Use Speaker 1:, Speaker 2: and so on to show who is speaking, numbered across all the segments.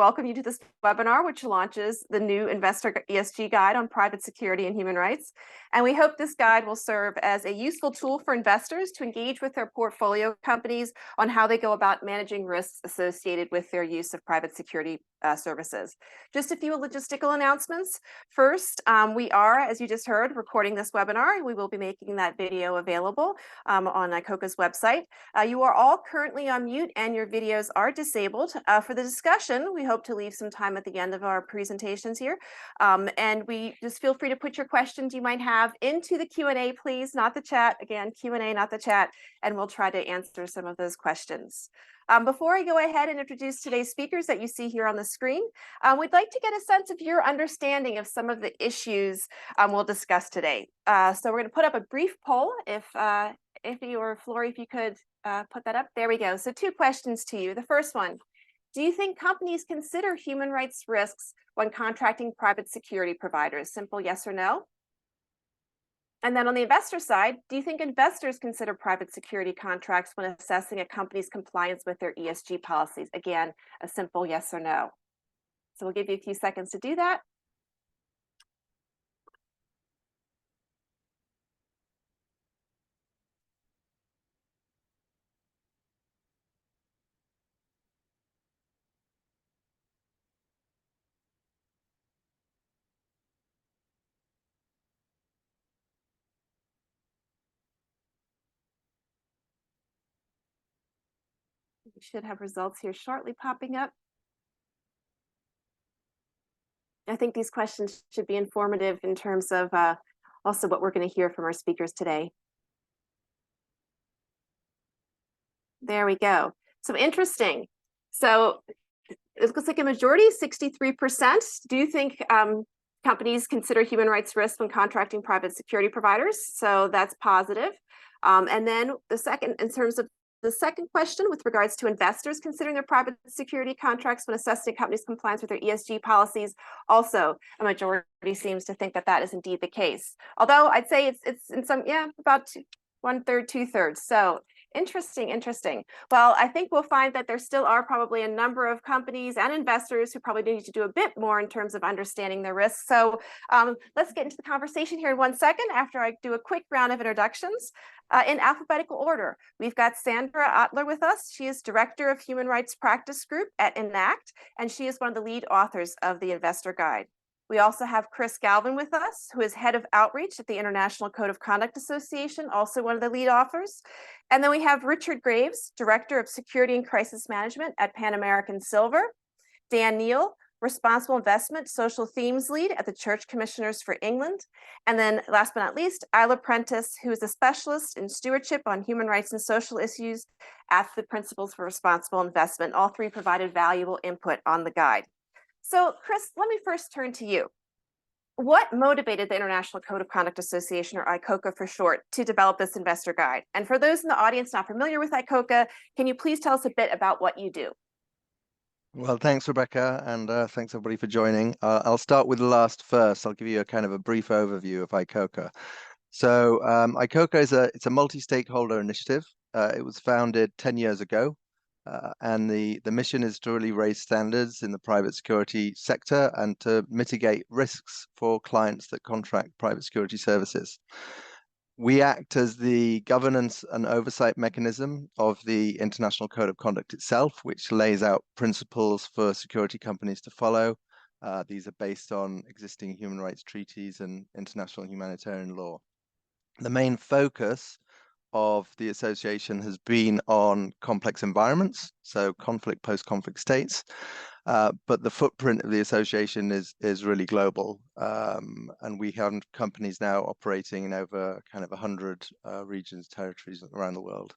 Speaker 1: welcome you to this webinar, which launches the new Investor ESG Guide on private security and human rights. And we hope this guide will serve as a useful tool for investors to engage with their portfolio companies on how they go about managing risks associated with their use of private security services. Just a few logistical announcements. First, we are, as you just heard, recording this webinar, and we will be making that video available on ICoCA's website. You are all currently on mute and your videos are disabled. For the discussion, we hope to leave some time at the end of our presentations here. And we just feel free to put your questions you might have into the Q&A, please, not the chat. Again, Q&A, not the chat, and we'll try to answer some of those questions. Before I go ahead and introduce today's speakers that you see here on the screen, we'd like to get a sense of your understanding of some of the issues we'll discuss today. So we're going to put up a brief poll. If you or Flory, if you could put that up. There we go. So 2 questions to you. The first one, do you think companies consider human rights risks when contracting private security providers? Simple yes or no. And then on the investor side, do you think investors consider private security contracts when assessing a company's compliance with their ESG policies? Again, a simple yes or no. So we'll give you a few seconds to do that. We should have results here shortly popping up. I think these questions should be informative in terms of also what we're going to hear from our speakers today. There we go. So interesting. So it looks like a majority, 63%. Do you think companies consider human rights risks when contracting private security providers? So that's positive. And then the second, in terms of the second question with regards to investors considering their private security contracts when assessing a company's compliance with their ESG policies, also a majority seems to think that that is indeed the case. Although I'd say it's in some, about 1/3, 2/3. So interesting. Well, I think we'll find that there still are probably a number of companies and investors who probably need to do a bit more in terms of understanding their risks. So let's get into the conversation here in 1 second after I do a quick round of introductions. In alphabetical order, we've got Sandra Ottler with us. She is Director of Human Rights Practice Group at Enact, and she is one of the lead authors of the Investor Guide. We also have Chris Galvin with us, who is Head of Outreach at the International Code of Conduct Association, also one of the lead authors. And then we have Richard Graves, Director of Security and Crisis Management at Pan American Silver. Dan Neal, Responsible Investment Social Themes Lead at the Church Commissioners for England. And then last but not least, Isla Prentice, who is a specialist in stewardship on human rights and social issues at the Principles for Responsible Investment. All 3 provided valuable input on the guide. So Chris, let me first turn to you. What motivated the International Code of Conduct Association, or ICoCA for short, to develop this investor guide? And for those in the audience not familiar with ICoCA, can you please tell us a bit about what you do?
Speaker 2: Well, thanks, Rebecca, and thanks everybody for joining. I'll start with the last first. I'll give you a kind of a brief overview of ICoCA. So ICoCA it's a multi-stakeholder initiative. It was founded 10 years ago, and the mission is to really raise standards in the private security sector and to mitigate risks for clients that contract private security services. We act as the governance and oversight mechanism of the International Code of Conduct itself, which lays out principles for security companies to follow. These are based on existing human rights treaties and international humanitarian law. The main focus of the association has been on complex environments, so conflict, post-conflict states. But the footprint of the association is really global, and we have companies now operating in over kind of 100 regions, territories around the world.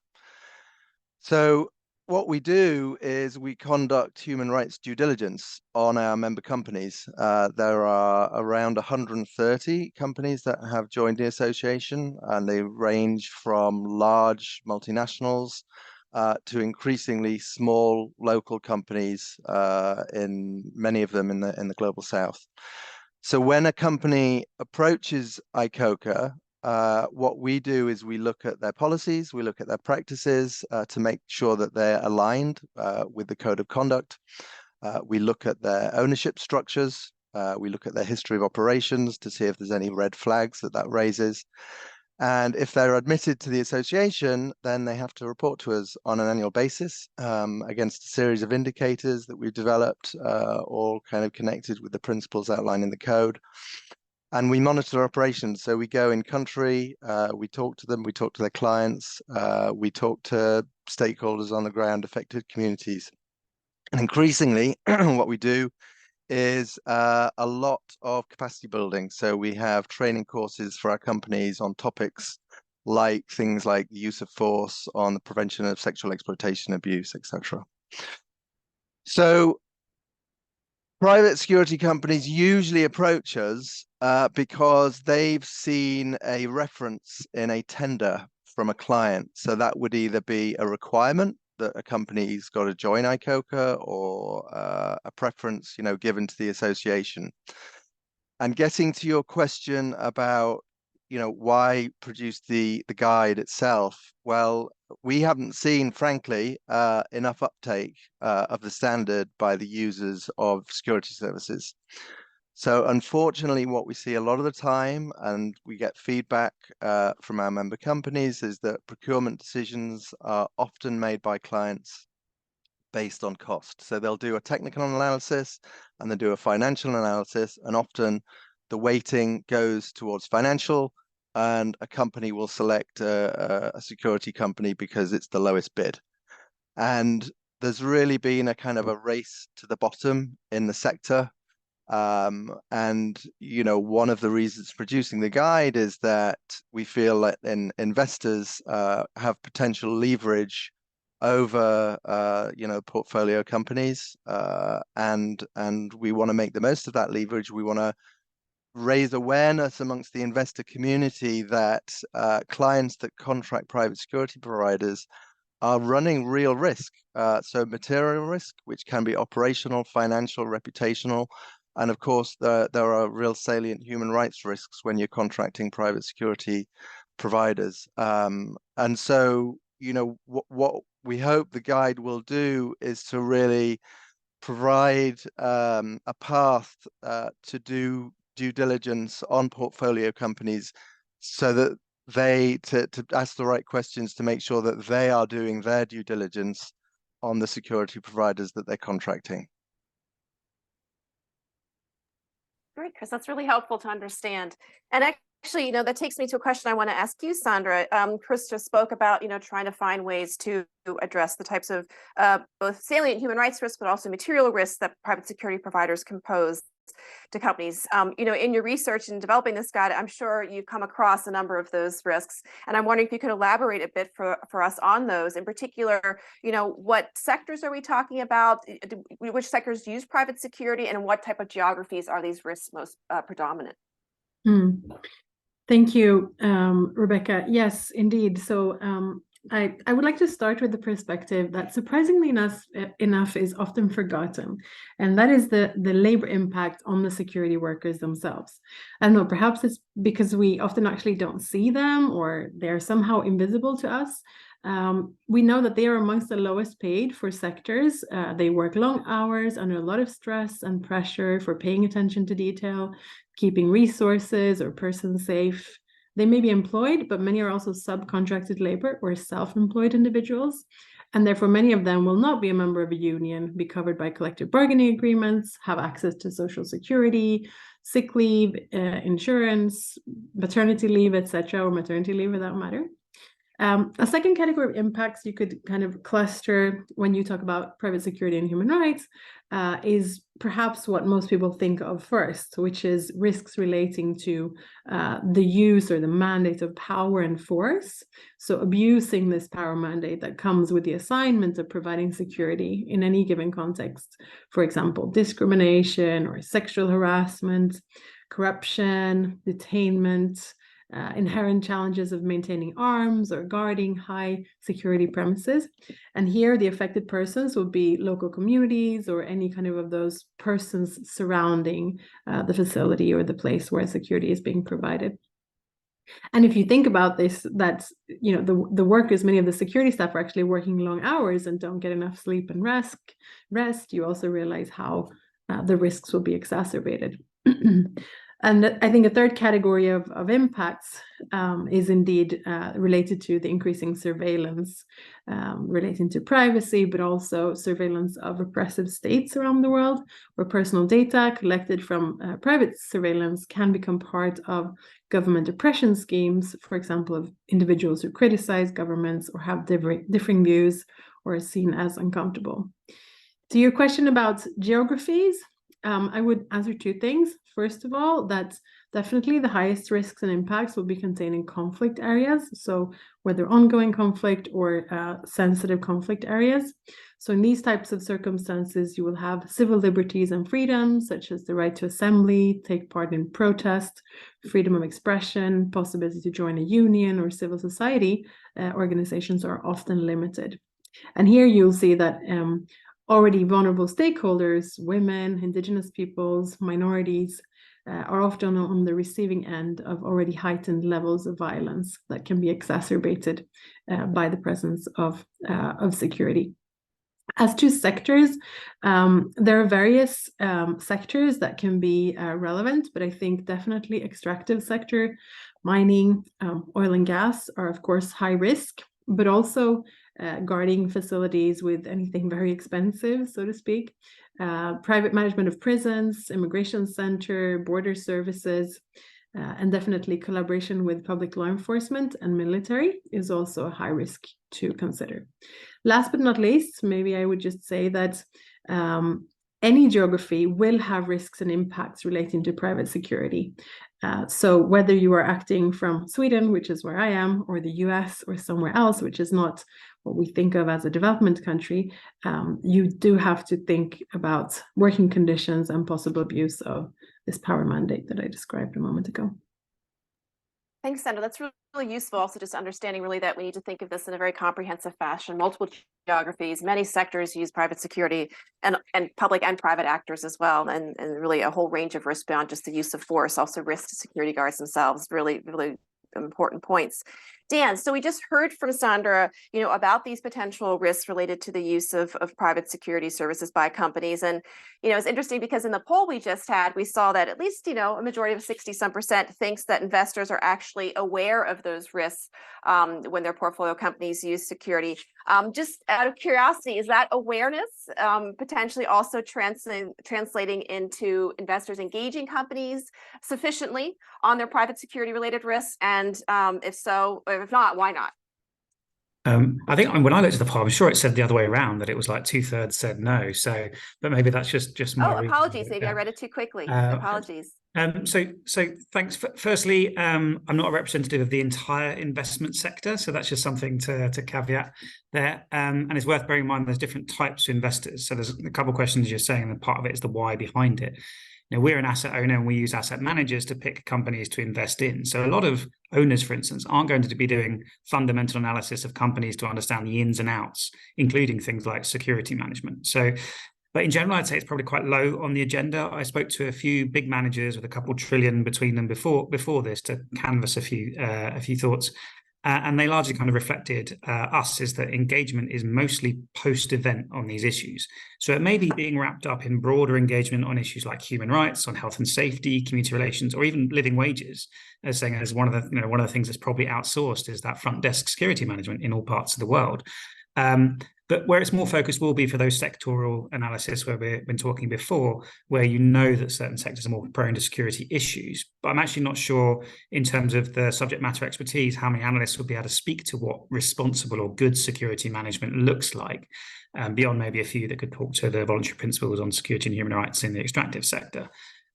Speaker 2: So what we do is we conduct human rights due diligence on our member companies. There are around 130 companies that have joined the association, and they range from large multinationals to increasingly small local companies, in many of them in the global south. So when a company approaches ICoCA, what we do is we look at their policies, we look at their practices to make sure that they're aligned with the code of conduct. We look at their ownership structures. We look at their history of operations to see if there's any red flags that raises. And if they're admitted to the association, then they have to report to us on an annual basis against a series of indicators that we've developed, all kind of connected with the principles outlined in the code. And we monitor their operations. So we go in country, we talk to them, we talk to their clients, we talk to stakeholders on the ground, affected communities. And increasingly, what we do is a lot of capacity building. So we have training courses for our companies on topics like things like the use of force, on the prevention of sexual exploitation, abuse, etc. So private security companies usually approach us because they've seen a reference in a tender from a client. So that would either be a requirement that a company's got to join ICoCA, or a preference, given to the association. And getting to your question about, why produce the guide itself? Well, we haven't seen, frankly, enough uptake of the standard by the users of security services. So unfortunately, what we see a lot of the time, and we get feedback from our member companies, is that procurement decisions are often made by clients based on cost. So they'll do a technical analysis and then do a financial analysis, and often the weighting goes towards financial, and a company will select a security company because it's the lowest bid. And there's really been a kind of a race to the bottom in the sector. And one of the reasons producing the guide is that we feel that investors have potential leverage over portfolio companies, and we want to make the most of that leverage. We want to raise awareness amongst the investor community that clients that contract private security providers are running real risk, so material risk, which can be operational, financial, reputational. And of course, there are real salient human rights risks when you're contracting private security providers. And so, what we hope the guide will do is to really provide a path to do due diligence on portfolio companies, so that to ask the right questions to make sure that they are doing their due diligence on the security providers that they're contracting.
Speaker 1: Great, Chris, that's really helpful to understand. And actually, that takes me to a question I want to ask you, Sandra. Chris just spoke about, trying to find ways to address the types of both salient human rights risks, but also material risks that private security providers can pose to companies. In your research and developing this guide, I'm sure you've come across a number of those risks. And I'm wondering if you could elaborate a bit for us on those. In particular, what sectors are we talking about? Which sectors use private security, and what type of geographies are these risks most predominant?
Speaker 3: Thank you, Rebecca. Yes, indeed. So I would like to start with the perspective that surprisingly enough is often forgotten, and that is the labor impact on the security workers themselves. I don't know, perhaps it's because we often actually don't see them, or they're somehow invisible to us. We know that they are amongst the lowest paid for sectors. They work long hours under a lot of stress and pressure for paying attention to detail, keeping resources or persons safe. They may be employed, but many are also subcontracted labor or self-employed individuals. And therefore, many of them will not be a member of a union, be covered by collective bargaining agreements, have access to social security, sick leave, insurance, maternity leave, etc., or maternity leave for that matter. A second category of impacts you could kind of cluster when you talk about private security and human rights is perhaps what most people think of first, which is risks relating to the use or the mandate of power and force. So abusing this power mandate that comes with the assignment of providing security in any given context. For example, discrimination or sexual harassment, corruption, detainment, inherent challenges of maintaining arms or guarding high security premises. And here the affected persons would be local communities or any kind of those persons surrounding the facility or the place where security is being provided. And if you think about this, that's, you know, the workers, many of the security staff are actually working long hours and don't get enough sleep and rest. You also realize how the risks will be exacerbated. And I think a third category of impacts is indeed related to the increasing surveillance relating to privacy, but also surveillance of oppressive states around the world, where personal data collected from private surveillance can become part of government oppression schemes, for example, of individuals who criticize governments or have differing views or are seen as uncomfortable. To your question about geographies, I would answer two things. First of all, that definitely the highest risks and impacts will be contained in conflict areas. So whether ongoing conflict or sensitive conflict areas. So in these types of circumstances, you will have civil liberties and freedoms, such as the right to assembly, take part in protest, freedom of expression, possibility to join a union or civil society organizations are often limited. And here you'll see that already vulnerable stakeholders, women, indigenous peoples, minorities, are often on the receiving end of already heightened levels of violence that can be exacerbated by the presence of security. As to sectors, there are various sectors that can be relevant, but I think definitely extractive sector, mining, oil and gas are of course high risk, but also guarding facilities with anything very expensive, so to speak, private management of prisons, immigration center, border services, and definitely collaboration with public law enforcement and military is also a high risk to consider. Last but not least, maybe I would just say that any geography will have risks and impacts relating to private security. So whether you are acting from Sweden, which is where I am, or the US or somewhere else, which is not what we think of as a development country, you do have to think about working conditions and possible abuse of this power mandate that I described a moment ago.
Speaker 1: Thanks, Sandra. That's really useful. Also, just understanding really that we need to think of this in a very comprehensive fashion. Multiple geographies, many sectors use private security, and public and private actors as well, and really a whole range of risk beyond just the use of force. Also, risk to security guards themselves. Really, really important points. Dan, so we just heard from Sandra, about these potential risks related to the use of private security services by companies. And, it's interesting because in the poll we just had, we saw that at least, a majority of 60-some% thinks that investors are actually aware of those risks when their portfolio companies use security. Just out of curiosity, is that awareness potentially also translating into investors engaging companies sufficiently on their private security related risks? And if so, or if not, why not?
Speaker 4: I think when I looked at the poll, I'm sure it said the other way around, that it was like 2/3 said no. So, but maybe that's just my reading.
Speaker 1: Apologies. Maybe I read it too quickly. Apologies.
Speaker 4: So thanks. Firstly, I'm not a representative of the entire investment sector, so that's just something to caveat there. And it's worth bearing in mind there's different types of investors. So there's a couple of questions you're saying, and part of it is the why behind it. We're an asset owner and we use asset managers to pick companies to invest in. So a lot of owners, for instance, aren't going to be doing fundamental analysis of companies to understand the ins and outs, including things like security management. But in general, I'd say it's probably quite low on the agenda. I spoke to a few big managers with a couple trillion between them before this to canvass a few thoughts. And they largely kind of reflected us is that engagement is mostly post-event on these issues. So it may be being wrapped up in broader engagement on issues like human rights, on health and safety, community relations, or even living wages. As saying as one of the things that's probably outsourced is that front desk security management in all parts of the world. But where it's more focused will be for those sectoral analysis where we've been talking before, where that certain sectors are more prone to security issues. But I'm actually not sure in terms of the subject matter expertise, how many analysts would be able to speak to what responsible or good security management looks like, beyond maybe a few that could talk to the voluntary principles on security and human rights in the extractive sector.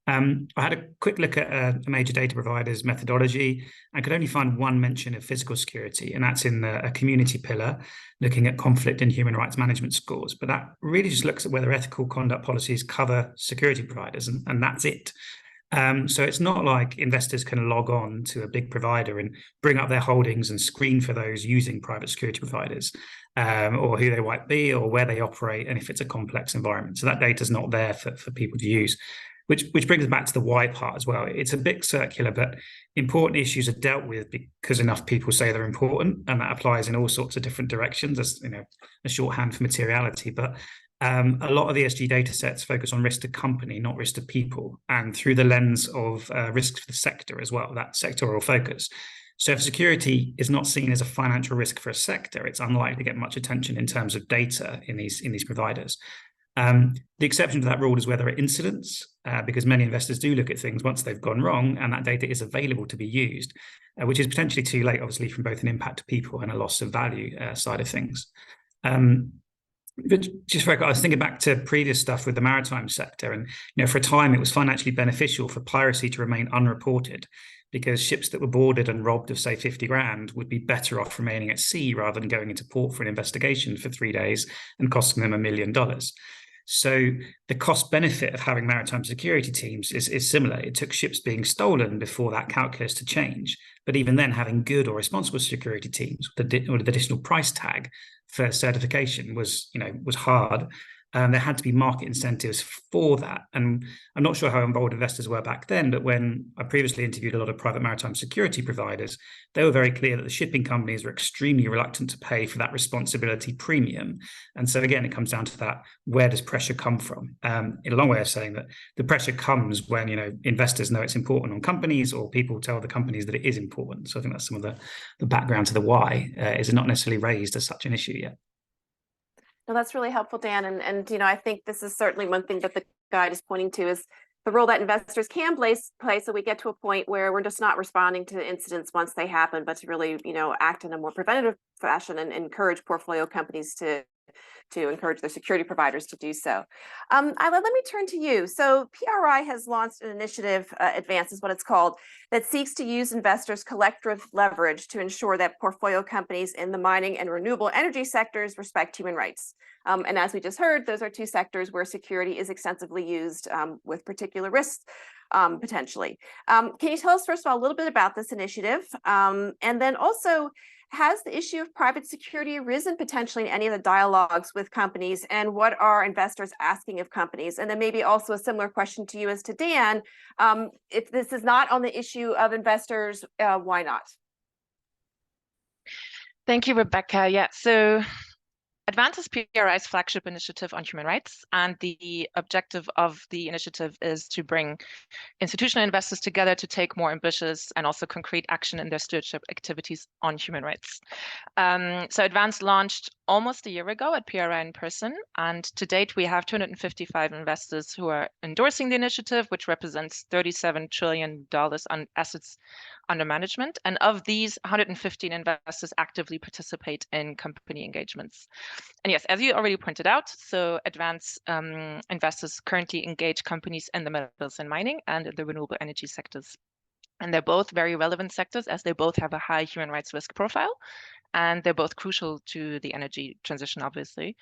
Speaker 4: I had a quick look at a major data provider's methodology. I could only find one mention of physical security, and that's in a community pillar, looking at conflict and human rights management scores. But that really just looks at whether ethical conduct policies cover security providers, and that's it. So it's not like investors can log on to a big provider and bring up their holdings and screen for those using private security providers, or who they might be or where they operate, and if it's a complex environment. So that data is not there for people to use. which brings us back to the why part as well. It's a bit circular, but important issues are dealt with because enough people say they're important, and that applies in all sorts of different directions, as a shorthand for materiality. But a lot of the ESG data sets focus on risk to company, not risk to people, and through the lens of risks for the sector as well, that sectoral focus. So if security is not seen as a financial risk for a sector, it's unlikely to get much attention in terms of data in these providers. The exception to that rule is where there are incidents, because many investors do look at things once they've gone wrong, and that data is available to be used, which is potentially too late, obviously, from both an impact to people and a loss of value side of things. But just I was thinking back to previous stuff with the maritime sector, and for a time it was financially beneficial for piracy to remain unreported, because ships that were boarded and robbed of, say, 50 grand would be better off remaining at sea rather than going into port for an investigation for 3 days and costing them $1 million. So the cost benefit of having maritime security teams is similar. It took ships being stolen before that calculus to change. But even then, having good or responsible security teams with the additional price tag for certification was hard. There had to be market incentives for that. And I'm not sure how involved investors were back then, but when I previously interviewed a lot of private maritime security providers, they were very clear that the shipping companies were extremely reluctant to pay for that responsibility premium. And so again, it comes down to that, where does pressure come from? In a long way of saying that the pressure comes when investors know it's important on companies, or people tell the companies that it is important. So I think that's some of the background to the why. Is it not necessarily raised as such an issue yet?
Speaker 1: No, that's really helpful, Dan. And I think this is certainly one thing that the guide is pointing to, is the role that investors can play so we get to a point where we're just not responding to incidents once they happen, but to really, act in a more preventative fashion and encourage portfolio companies to encourage their security providers to do so. Isla, let me turn to you. So PRI has launched an initiative, Advance is what it's called, that seeks to use investors' collective leverage to ensure that portfolio companies in the mining and renewable energy sectors respect human rights. And as we just heard, those are two sectors where security is extensively used with particular risks. Potentially. Can you tell us, first of all, a little bit about this initiative? And then also, has the issue of private security arisen potentially in any of the dialogues with companies, and what are investors asking of companies? And then maybe also a similar question to you as to Dan, if this is not on the issue of investors, why not?
Speaker 5: Thank you, Rebecca. Yeah, so Advance is PRI's flagship initiative on human rights, and the objective of the initiative is to bring institutional investors together to take more ambitious and also concrete action in their stewardship activities on human rights. So Advance launched almost a year ago at PRI in person, and to date we have 255 investors who are endorsing the initiative, which represents $37 trillion on assets under management. And of these, 115 investors actively participate in company engagements. And yes, as you already pointed out, so Advance investors currently engage companies in the metals and mining and in the renewable energy sectors. And they're both very relevant sectors, as they both have a high human rights risk profile, and they're both crucial to the energy transition, obviously.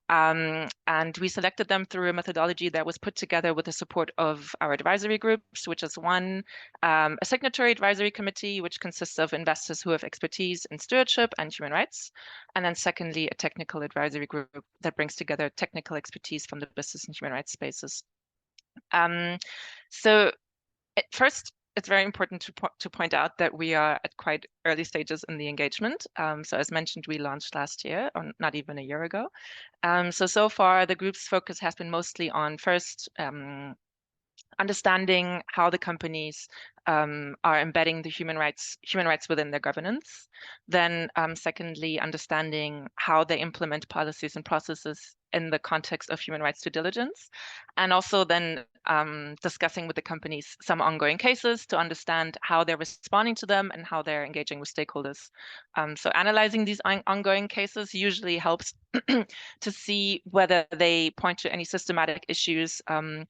Speaker 5: And we selected them through a methodology that was put together with the support of our advisory groups, which is one, a signatory advisory committee, which consists of investors who have expertise in stewardship and human rights. And then secondly, a technical advisory group that brings together technical expertise from the business and human rights spaces. So at first, it's very important to point out that we are at quite early stages in the engagement. So as mentioned, we launched last year, or not even a year ago. So far, the group's focus has been mostly on first, understanding how the companies are embedding the human rights within their governance. Then secondly, understanding how they implement policies and processes in the context of human rights due diligence, and also then discussing with the companies some ongoing cases to understand how they're responding to them and how they're engaging with stakeholders. So analyzing these ongoing cases usually helps to see whether they point to any systematic issues in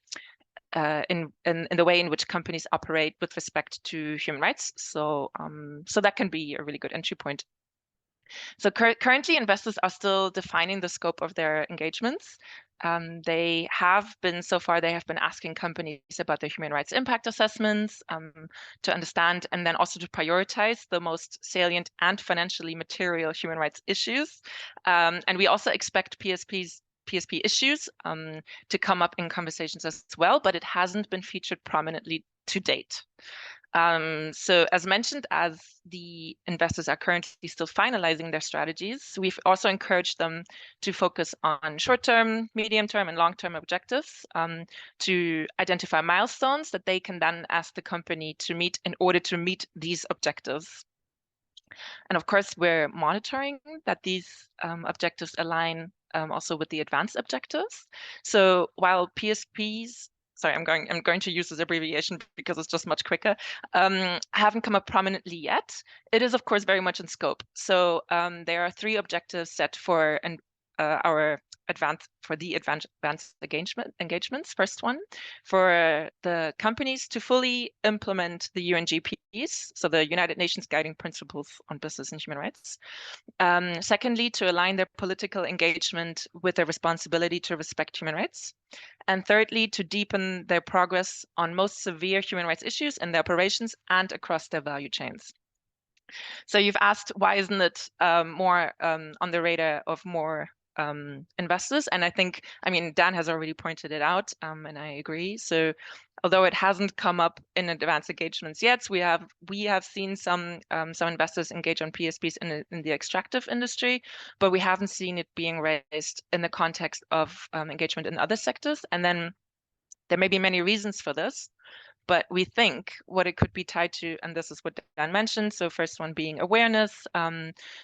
Speaker 5: the way in which companies operate with respect to human rights. So that can be a really good entry point. So currently, investors are still defining the scope of their engagements. They have been asking companies about their human rights impact assessments to understand, and then also to prioritize the most salient and financially material human rights issues. And we also expect PSPs PSP issues to come up in conversations as well, but it hasn't been featured prominently to date. So as mentioned, as the investors are currently still finalizing their strategies, we've also encouraged them to focus on short-term, medium-term, and long-term objectives to identify milestones that they can then ask the company to meet in order to meet these objectives. And of course, we're monitoring that these objectives align also with the advanced objectives. So while PSPs, sorry, I'm going to use this abbreviation because it's just much quicker, haven't come up prominently yet, it is of course very much in scope. So there are 3 objectives set for our advanced engagements. First one, for the companies to fully implement the UNGPs, so the United Nations Guiding Principles on Business and Human Rights. Secondly, to align their political engagement with their responsibility to respect human rights. And thirdly, to deepen their progress on most severe human rights issues in their operations and across their value chains. So you've asked, why isn't it more on the radar of more investors? And I think, I mean, Dan has already pointed it out, and I agree. So although it hasn't come up in advanced engagements yet, we have seen some investors engage on PSPs in the extractive industry, but we haven't seen it being raised in the context of engagement in other sectors. And then there may be many reasons for this, but we think what it could be tied to, and this is what Dan mentioned, so first one being awareness.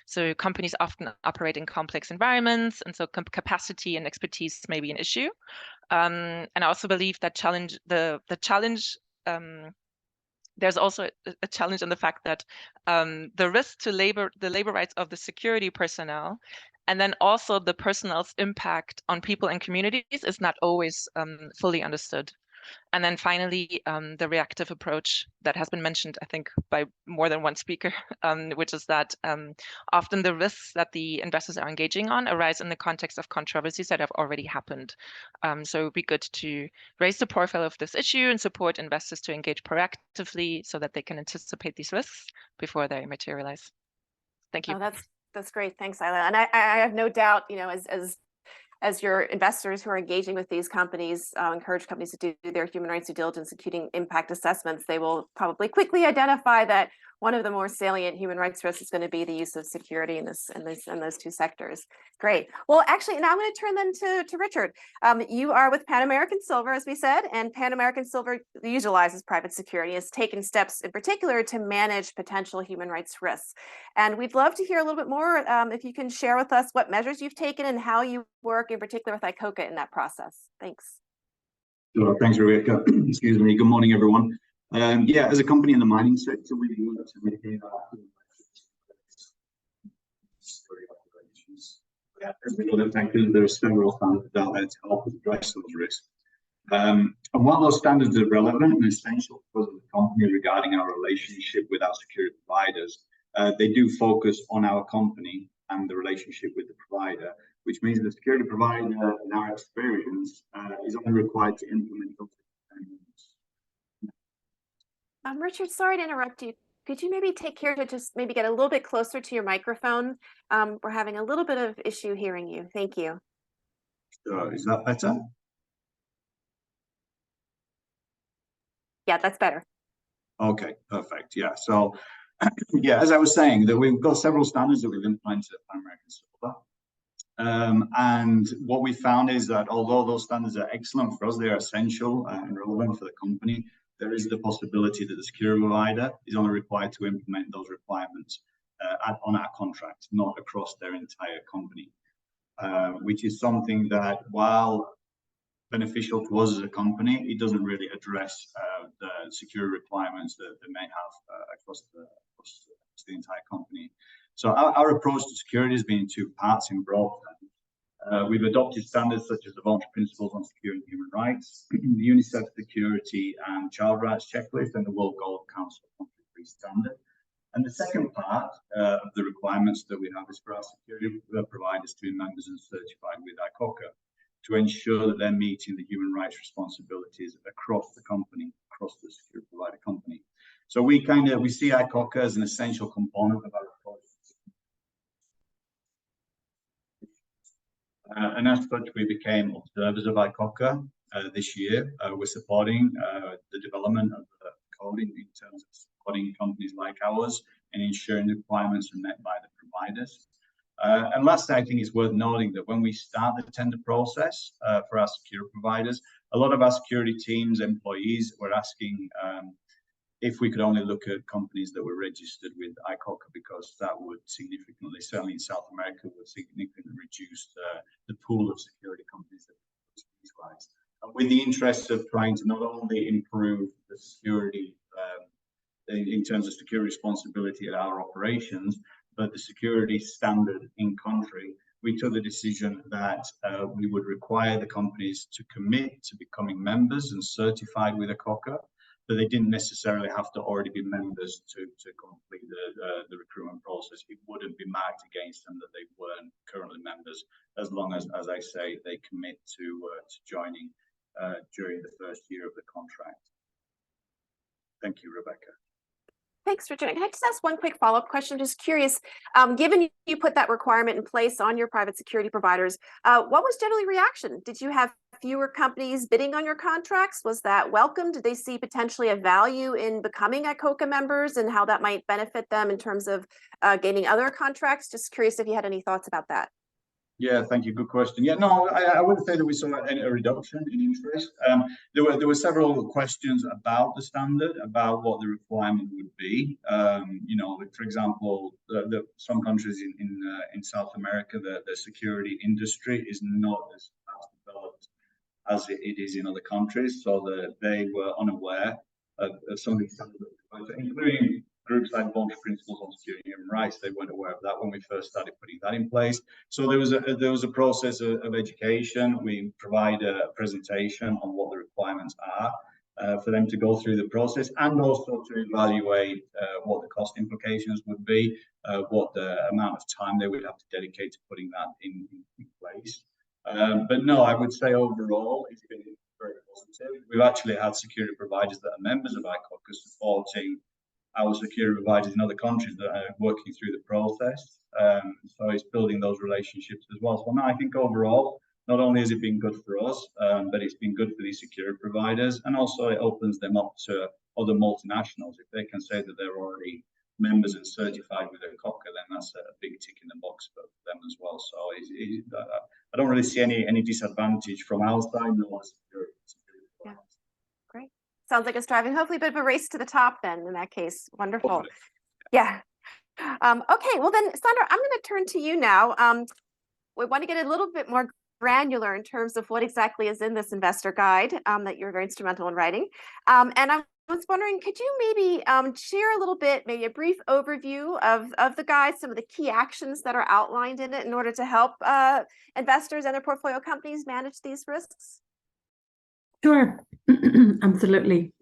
Speaker 5: So companies often operate in complex environments, and so capacity and expertise may be an issue. And I also believe that there's also a challenge in the fact that the risk to the labor rights of the security personnel, and then also the personnel's impact on people and communities, is not always fully understood. And then finally, the reactive approach that has been mentioned, I think, by more than one speaker, which is that often the risks that the investors are engaging on arise in the context of controversies that have already happened. So it would be good to raise the profile of this issue and support investors to engage proactively so that they can anticipate these risks before they materialize. Thank you.
Speaker 1: Oh, that's great. Thanks, Isla. And I have no doubt, you know, as your investors who are engaging with these companies, encourage companies to do their human rights due diligence, including impact assessments, they will probably quickly identify that one of the more salient human rights risks is going to be the use of security in those 2 sectors. Great. Well, actually, now I'm going to turn then to Richard. You are with Pan American Silver, as we said, and Pan American Silver utilizes private security, has taken steps in particular to manage potential human rights risks. And we'd love to hear a little bit more, if you can share with us what measures you've taken and how you work in particular with ICoCA in that process. Thanks.
Speaker 6: Sure. Thanks, Rebecca. Excuse me. Good morning, everyone. Yeah, as a company in the mining sector, we work to mitigate our security operations. As we know, the fact that there are several standards out there to help us address those risks. And while those standards are relevant and essential for the company regarding our relationship with our security providers, they do focus on our company and the relationship with the provider, which means the security provider, in our experience, is only required to implement those standards.
Speaker 1: Richard, sorry to interrupt you. Could you maybe take care to just maybe get a little bit closer to your microphone? We're having a little bit of issue hearing you. Thank you.
Speaker 6: Is that better?
Speaker 1: Yeah, that's better.
Speaker 6: Okay, perfect. Yeah. So, yeah, as I was saying, that we've got several standards that we've implemented at Pan American Silver. And what we found is that although those standards are excellent for us, they are essential and relevant for the company, there is the possibility that the security provider is only required to implement those requirements on our contract, not across their entire company, which is something that, while beneficial to us as a company, it doesn't really address the security requirements that they may have across the entire company. So our approach to security has been in 2 parts in broad terms. We've adopted standards such as the Voluntary Principles on Security and Human Rights, the UNICEF Security and Child Rights Checklist, and the World Gold Council Conflict-Free Standard. And the second part of the requirements that we have is for our security providers to be members and certified with ICoCA, to ensure that they're meeting the human rights responsibilities across the company, across the security provider company. So we see ICoCA as an essential component of our approach. And as such, we became observers of ICoCA this year. We're supporting the development of the code in terms of supporting companies like ours and ensuring the requirements are met by the providers. And lastly, I think it's worth noting that when we start the tender process for our security providers, a lot of our security teams, employees were asking if we could only look at companies that were registered with ICoCA, because that would significantly, certainly in South America, would significantly reduce the pool of security companies that utilize. With the interest of trying to not only improve the security in terms of security responsibility at our operations, but the security standard in country, we took the decision that we would require the companies to commit to becoming members and certified with ICoCA, but they didn't necessarily have to already be members to complete the recruitment process. It wouldn't be marked against them that they weren't currently members, as long as I say, they commit to joining during the first year of the contract. Thank you, Rebecca.
Speaker 1: Thanks, Richard. Can I just ask one quick follow-up question? Just curious, given you put that requirement in place on your private security providers, what was generally reaction? Did you have fewer companies bidding on your contracts? Was that welcome? Did they see potentially a value in becoming ICoCA members and how that might benefit them in terms of gaining other contracts? Just curious if you had any thoughts about that.
Speaker 6: Yeah, thank you. Good question. Yeah, no, I wouldn't say that we saw a reduction in interest. There were several questions about the standard, about what the requirement would be. You know, for example, some countries in South America, the security industry is not as developed as it is in other countries, so they were unaware of some of these standards, including groups like Voluntary Principles on Security and Human Rights. They weren't aware of that when we first started putting that in place. So there was a process of education. We provide a presentation on what the requirements are for them to go through the process, and also to evaluate what the cost implications would be, what the amount of time they would have to dedicate to putting that in place. But no, I would say overall it's been very positive. We've actually had security providers that are members of ICoCA supporting our security providers in other countries that are working through the process. So it's building those relationships as well. So no, I think overall, not only has it been good for us, but it's been good for these security providers, and also it opens them up to other multinationals. If they can say that they're already members and certified with ICoCA, then that's a big tick in the box for them as well. So I don't really see any disadvantage from our side, nor security providers.
Speaker 1: Yeah. Great. Sounds like it's driving hopefully a bit of a race to the top then in that case. Wonderful. Hopefully. Yeah. Okay, well then, Sandra, I'm going to turn to you now. We want to get a little bit more granular in terms of what exactly is in this investor guide that you're very instrumental in writing. And I was wondering, could you maybe share a little bit, maybe a brief overview of the guide, some of the key actions that are outlined in it in order to help investors and their portfolio companies manage these risks?
Speaker 3: Sure, absolutely.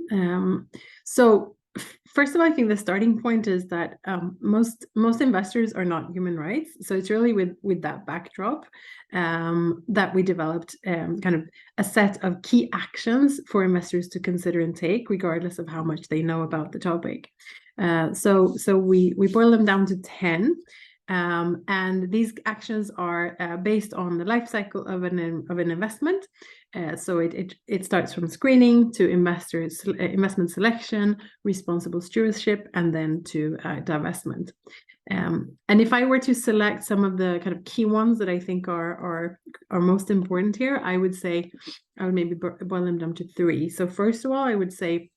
Speaker 3: So first of all, I think the starting point is that most investors are not human rights. So it's really with that backdrop that we developed kind of a set of key actions for investors to consider and take, regardless of how much they know about the topic. So we boil them down to 10. And these actions are based on the life cycle of an investment. So it starts from screening to investment selection, responsible stewardship, and then to divestment. And if I were to select some of the kind of key ones that I think are most important here, I would say I would maybe boil them down to 3. So first of all, I would say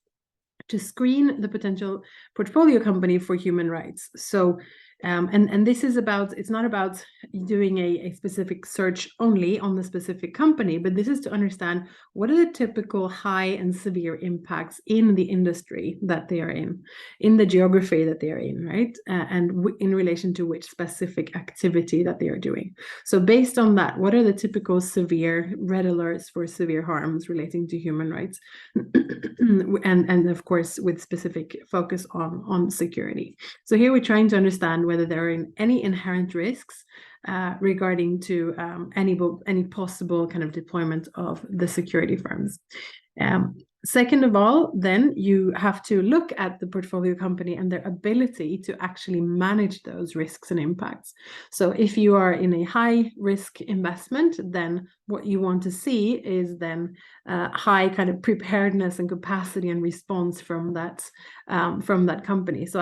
Speaker 3: to screen the potential portfolio company for human rights. So and this is about, it's not about doing a specific search only on the specific company, but this is to understand what are the typical high and severe impacts in the industry that they are in the geography that they are in, right? And in relation to which specific activity that they are doing. So based on that, what are the typical severe red alerts for severe harms relating to human rights? and of course, with specific focus on security. So here we're trying to understand whether there are any inherent risks regarding to any possible kind of deployment of the security firms. Second of all, then you have to look at the portfolio company and their ability to actually manage those risks and impacts. So if you are in a high risk investment, then what you want to see is then high kind of preparedness and capacity and response from that company. So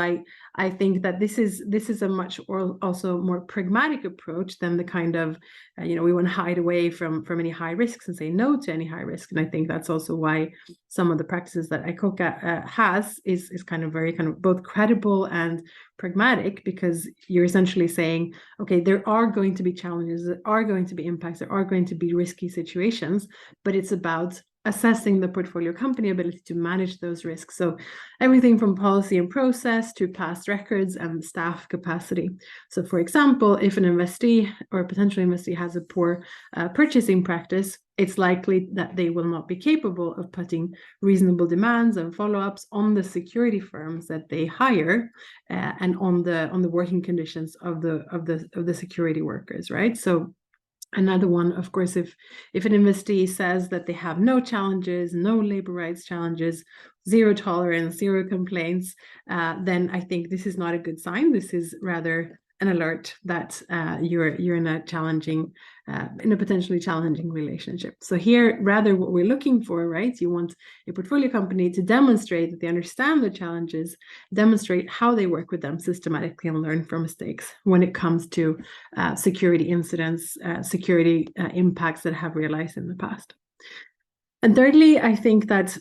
Speaker 3: I think that this is a much also more pragmatic approach than the kind of we want to hide away from any high risks and say no to any high risk. And I think that's also why some of the practices that ICoCA has is kind of very kind of both credible and pragmatic, because you're essentially saying, okay, there are going to be challenges, there are going to be impacts, there are going to be risky situations, but it's about assessing the portfolio company ability to manage those risks. So everything from policy and process to past records and staff capacity. So for example, if an investee or a potential investee has a poor purchasing practice, it's likely that they will not be capable of putting reasonable demands and follow-ups on the security firms that they hire and on the working conditions of the security workers, right? So another one, of course, if an investee says that they have no challenges, no labor rights challenges, zero tolerance, zero complaints, then I think this is not a good sign. This is rather an alert that you're in a potentially challenging relationship. So here, rather what we're looking for, right? You want a portfolio company to demonstrate that they understand the challenges, demonstrate how they work with them systematically, and learn from mistakes when it comes to security incidents, security impacts that have realized in the past. And thirdly, I think that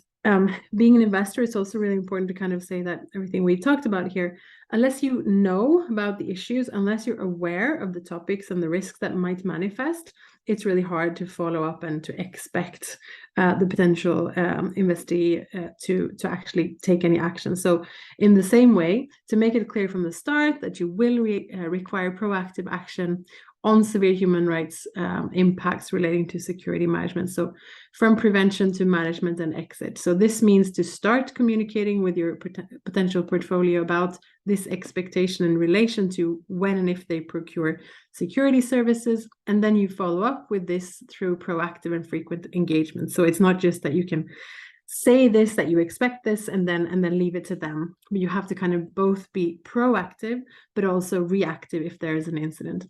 Speaker 3: being an investor, it's also really important to kind of say that everything we've talked about here, unless you know about the issues, unless you're aware of the topics and the risks that might manifest, it's really hard to follow up and to expect the potential investee to actually take any action. So in the same way, to make it clear from the start that you will require proactive action on severe human rights impacts relating to security management. So from prevention to management and exit. So this means to start communicating with your potential portfolio about this expectation in relation to when and if they procure security services. And then you follow up with this through proactive and frequent engagement. So it's not just that you can say this, that you expect this, and then leave it to them. You have to kind of both be proactive, but also reactive if there is an incident.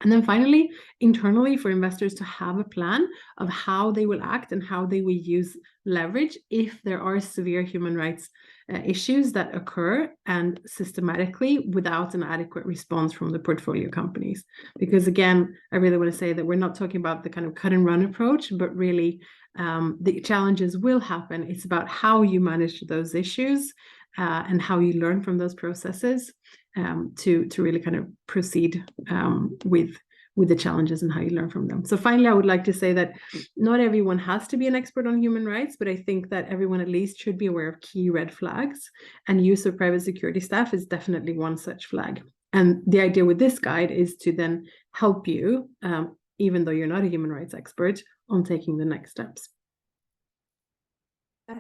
Speaker 3: And then finally, internally, for investors to have a plan of how they will act and how they will use leverage if there are severe human rights issues that occur, and systematically without an adequate response from the portfolio companies. Because again, I really want to say that we're not talking about the kind of cut and run approach, but really the challenges will happen. It's about how you manage those issues and how you learn from those processes to really kind of proceed with the challenges and how you learn from them. So finally, I would like to say that not everyone has to be an expert on human rights, but I think that everyone at least should be aware of key red flags, and use of private security staff is definitely one such flag. And the idea with this guide is to then help you, even though you're not a human rights expert, on taking the next steps.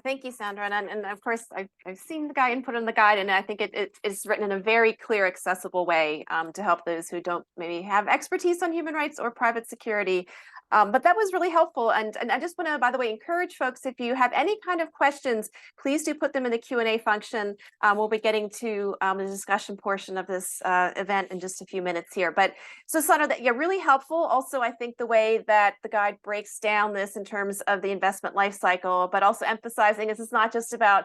Speaker 1: Thank you, Sandra. And of course, I've seen the input in the guide, and I think it's written in a very clear, accessible way to help those who don't maybe have expertise on human rights or private security. But that was really helpful. And I just want to, by the way, encourage folks, if you have any kind of questions, please do put them in the Q&A function. We'll be getting to the discussion portion of this event in just a few minutes here. But so Sandra, yeah, really helpful. Also, I think the way that the guide breaks down this in terms of the investment life cycle, but also emphasizing this is not just about,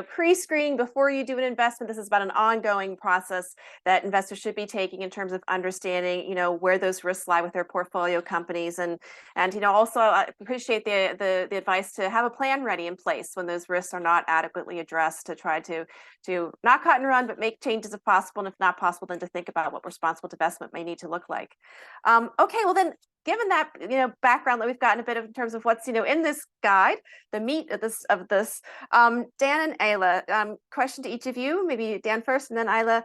Speaker 1: pre-screening before you do an investment. This is about an ongoing process that investors should be taking in terms of understanding, where those risks lie with their portfolio companies. And also I appreciate the advice to have a plan ready in place when those risks are not adequately addressed, to try to not cut and run, but make changes if possible. And if not possible, then to think about what responsible investment may need to look like. Okay, well then, given that background that we've gotten a bit of in terms of what's in this guide, the meat of this, Dan and Ayla, question to each of you, maybe Dan first and then Ayla.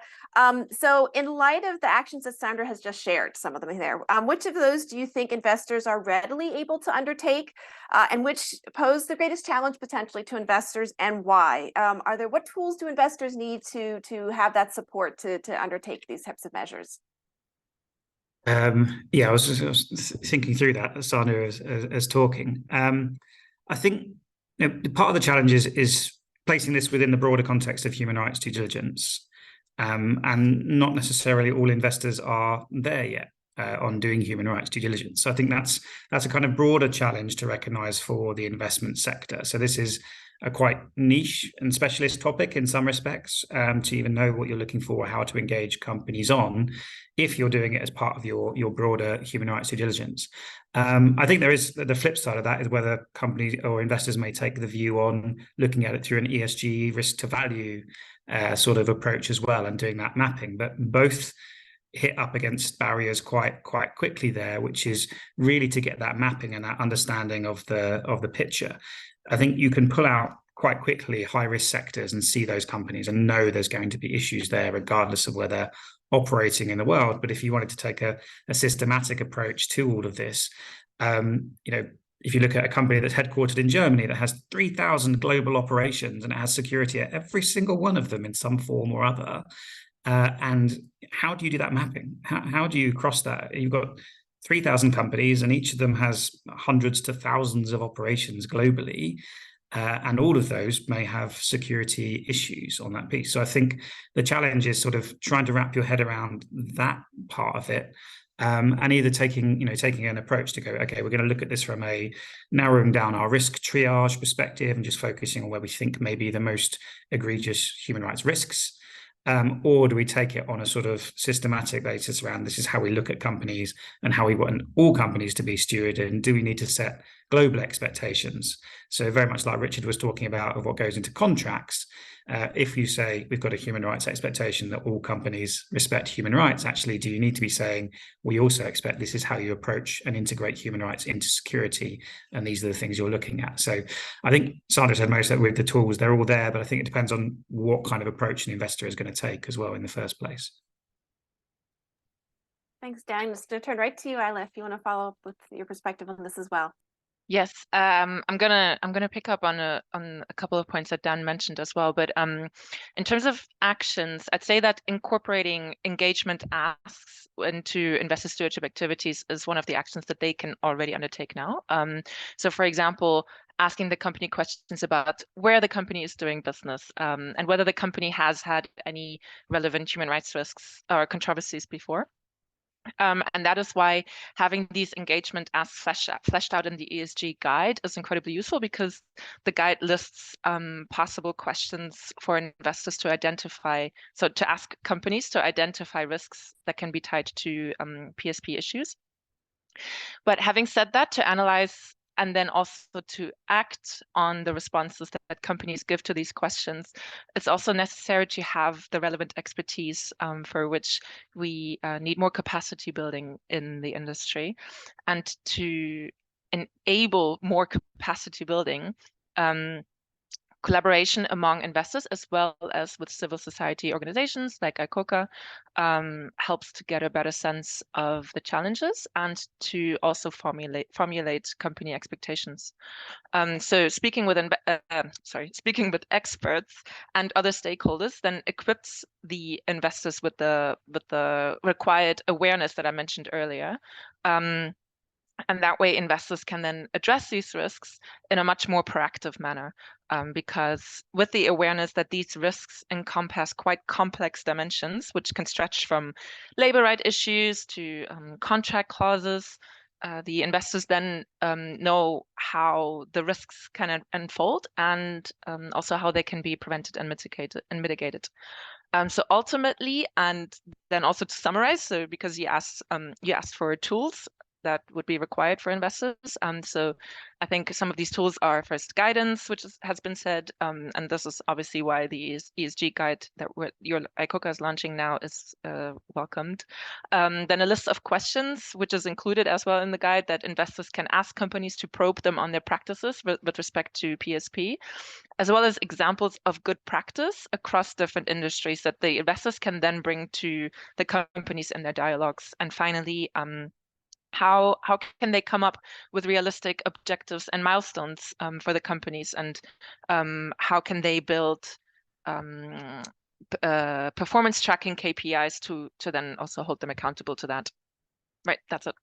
Speaker 1: So in light of the actions that Sandra has just shared, some of them there, which of those do you think investors are readily able to undertake, and which pose the greatest challenge potentially to investors, and why? What tools do investors need to have that support to undertake these types of measures?
Speaker 4: I was thinking through that as Sandra is talking. I think Part of the challenge is placing this within the broader context of human rights due diligence. And not necessarily all investors are there yet on doing human rights due diligence. So I think that's a kind of broader challenge to recognise for the investment sector. So this is a quite niche and specialist topic in some respects, to even know what you're looking for, how to engage companies on, if you're doing it as part of your broader human rights due diligence. I think there is the flip side of that, is whether companies or investors may take the view on looking at it through an ESG risk to value sort of approach as well, and doing that mapping. But both hit up against barriers quite quickly there, which is really to get that mapping and that understanding of the picture. I think you can pull out quite quickly high risk sectors and see those companies and know there's going to be issues there regardless of where they're operating in the world. But if you wanted to take a systematic approach to all of this, if you look at a company that's headquartered in Germany that has 3,000 global operations and it has security at every single one of them in some form or other, and how do you do that mapping? How do you cross that? You've got 3,000 companies and each of them has hundreds to thousands of operations globally, and all of those may have security issues on that piece. So I think the challenge is sort of trying to wrap your head around that part of it. And either taking an approach to go, okay, we're going to look at this from a narrowing down our risk triage perspective and just focusing on where we think may be the most egregious human rights risks. Or do we take it on a sort of systematic basis around this is how we look at companies and how we want all companies to be stewarded, and do we need to set global expectations? So very much like Richard was talking about of what goes into contracts, if you say we've got a human rights expectation that all companies respect human rights, actually do you need to be saying we also expect this is how you approach and integrate human rights into security, and these are the things you're looking at. So I think Sandra said most of that with the tools, they're all there, but I think it depends on what kind of approach an investor is going to take as well in the first place.
Speaker 1: Thanks, Dan. I'm just going to turn right to you, Isla, if you want to follow up with your perspective on this as well.
Speaker 5: Yes, I'm gonna pick up on a couple of points that Dan mentioned as well. But in terms of actions, I'd say that incorporating engagement asks into investor stewardship activities is one of the actions that they can already undertake now. So, for example, asking the company questions about where the company is doing business, and whether the company has had any relevant human rights risks or controversies before. And that is why having these engagement asks fleshed out in the ESG guide is incredibly useful, because the guide lists possible questions for investors to identify, so to ask companies to identify risks that can be tied to PSP issues. But having said that, to analyze and then also to act on the responses that companies give to these questions, it's also necessary to have the relevant expertise for which we need more capacity building in the industry. And to enable more capacity building, collaboration among investors as well as with civil society organizations like ICoCA helps to get a better sense of the challenges and to also formulate company expectations. So speaking with experts and other stakeholders then equips the investors with the required awareness that I mentioned earlier. And that way investors can then address these risks in a much more proactive manner, because with the awareness that these risks encompass quite complex dimensions, which can stretch from labor right issues to contract clauses, the investors then know how the risks can unfold and also how they can be prevented and mitigated. So ultimately, and then also to summarize, so because you asked for tools that would be required for investors. So I think some of these tools are first guidance, which has been said, and this is obviously why the ESG guide that your ICoCA is launching now is welcomed. Then a list of questions, which is included as well in the guide, that investors can ask companies to probe them on their practices with respect to PSP, as well as examples of good practice across different industries that the investors can then bring to the companies in their dialogues. And finally, how can they come up with realistic objectives and milestones for the companies, and how can they build performance tracking KPIs to then also hold them accountable to that? Right, that's it.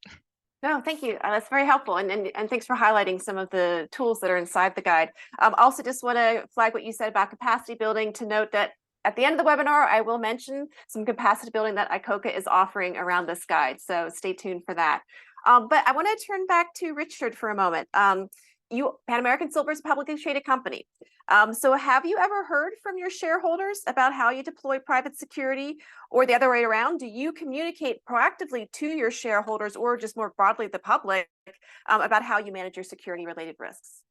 Speaker 1: No, thank you. That's very helpful. And thanks for highlighting some of the tools that are inside the guide. Also, just want to flag what you said about capacity building to note that at the end of the webinar, I will mention some capacity building that ICoCA is offering around this guide. So stay tuned for that. But I want to turn back to Richard for a moment. Pan American Silver is a publicly traded company. So have you ever heard from your shareholders about how you deploy private security, or the other way around? Do you communicate proactively to your shareholders or just more broadly the public about how you manage your security related risks?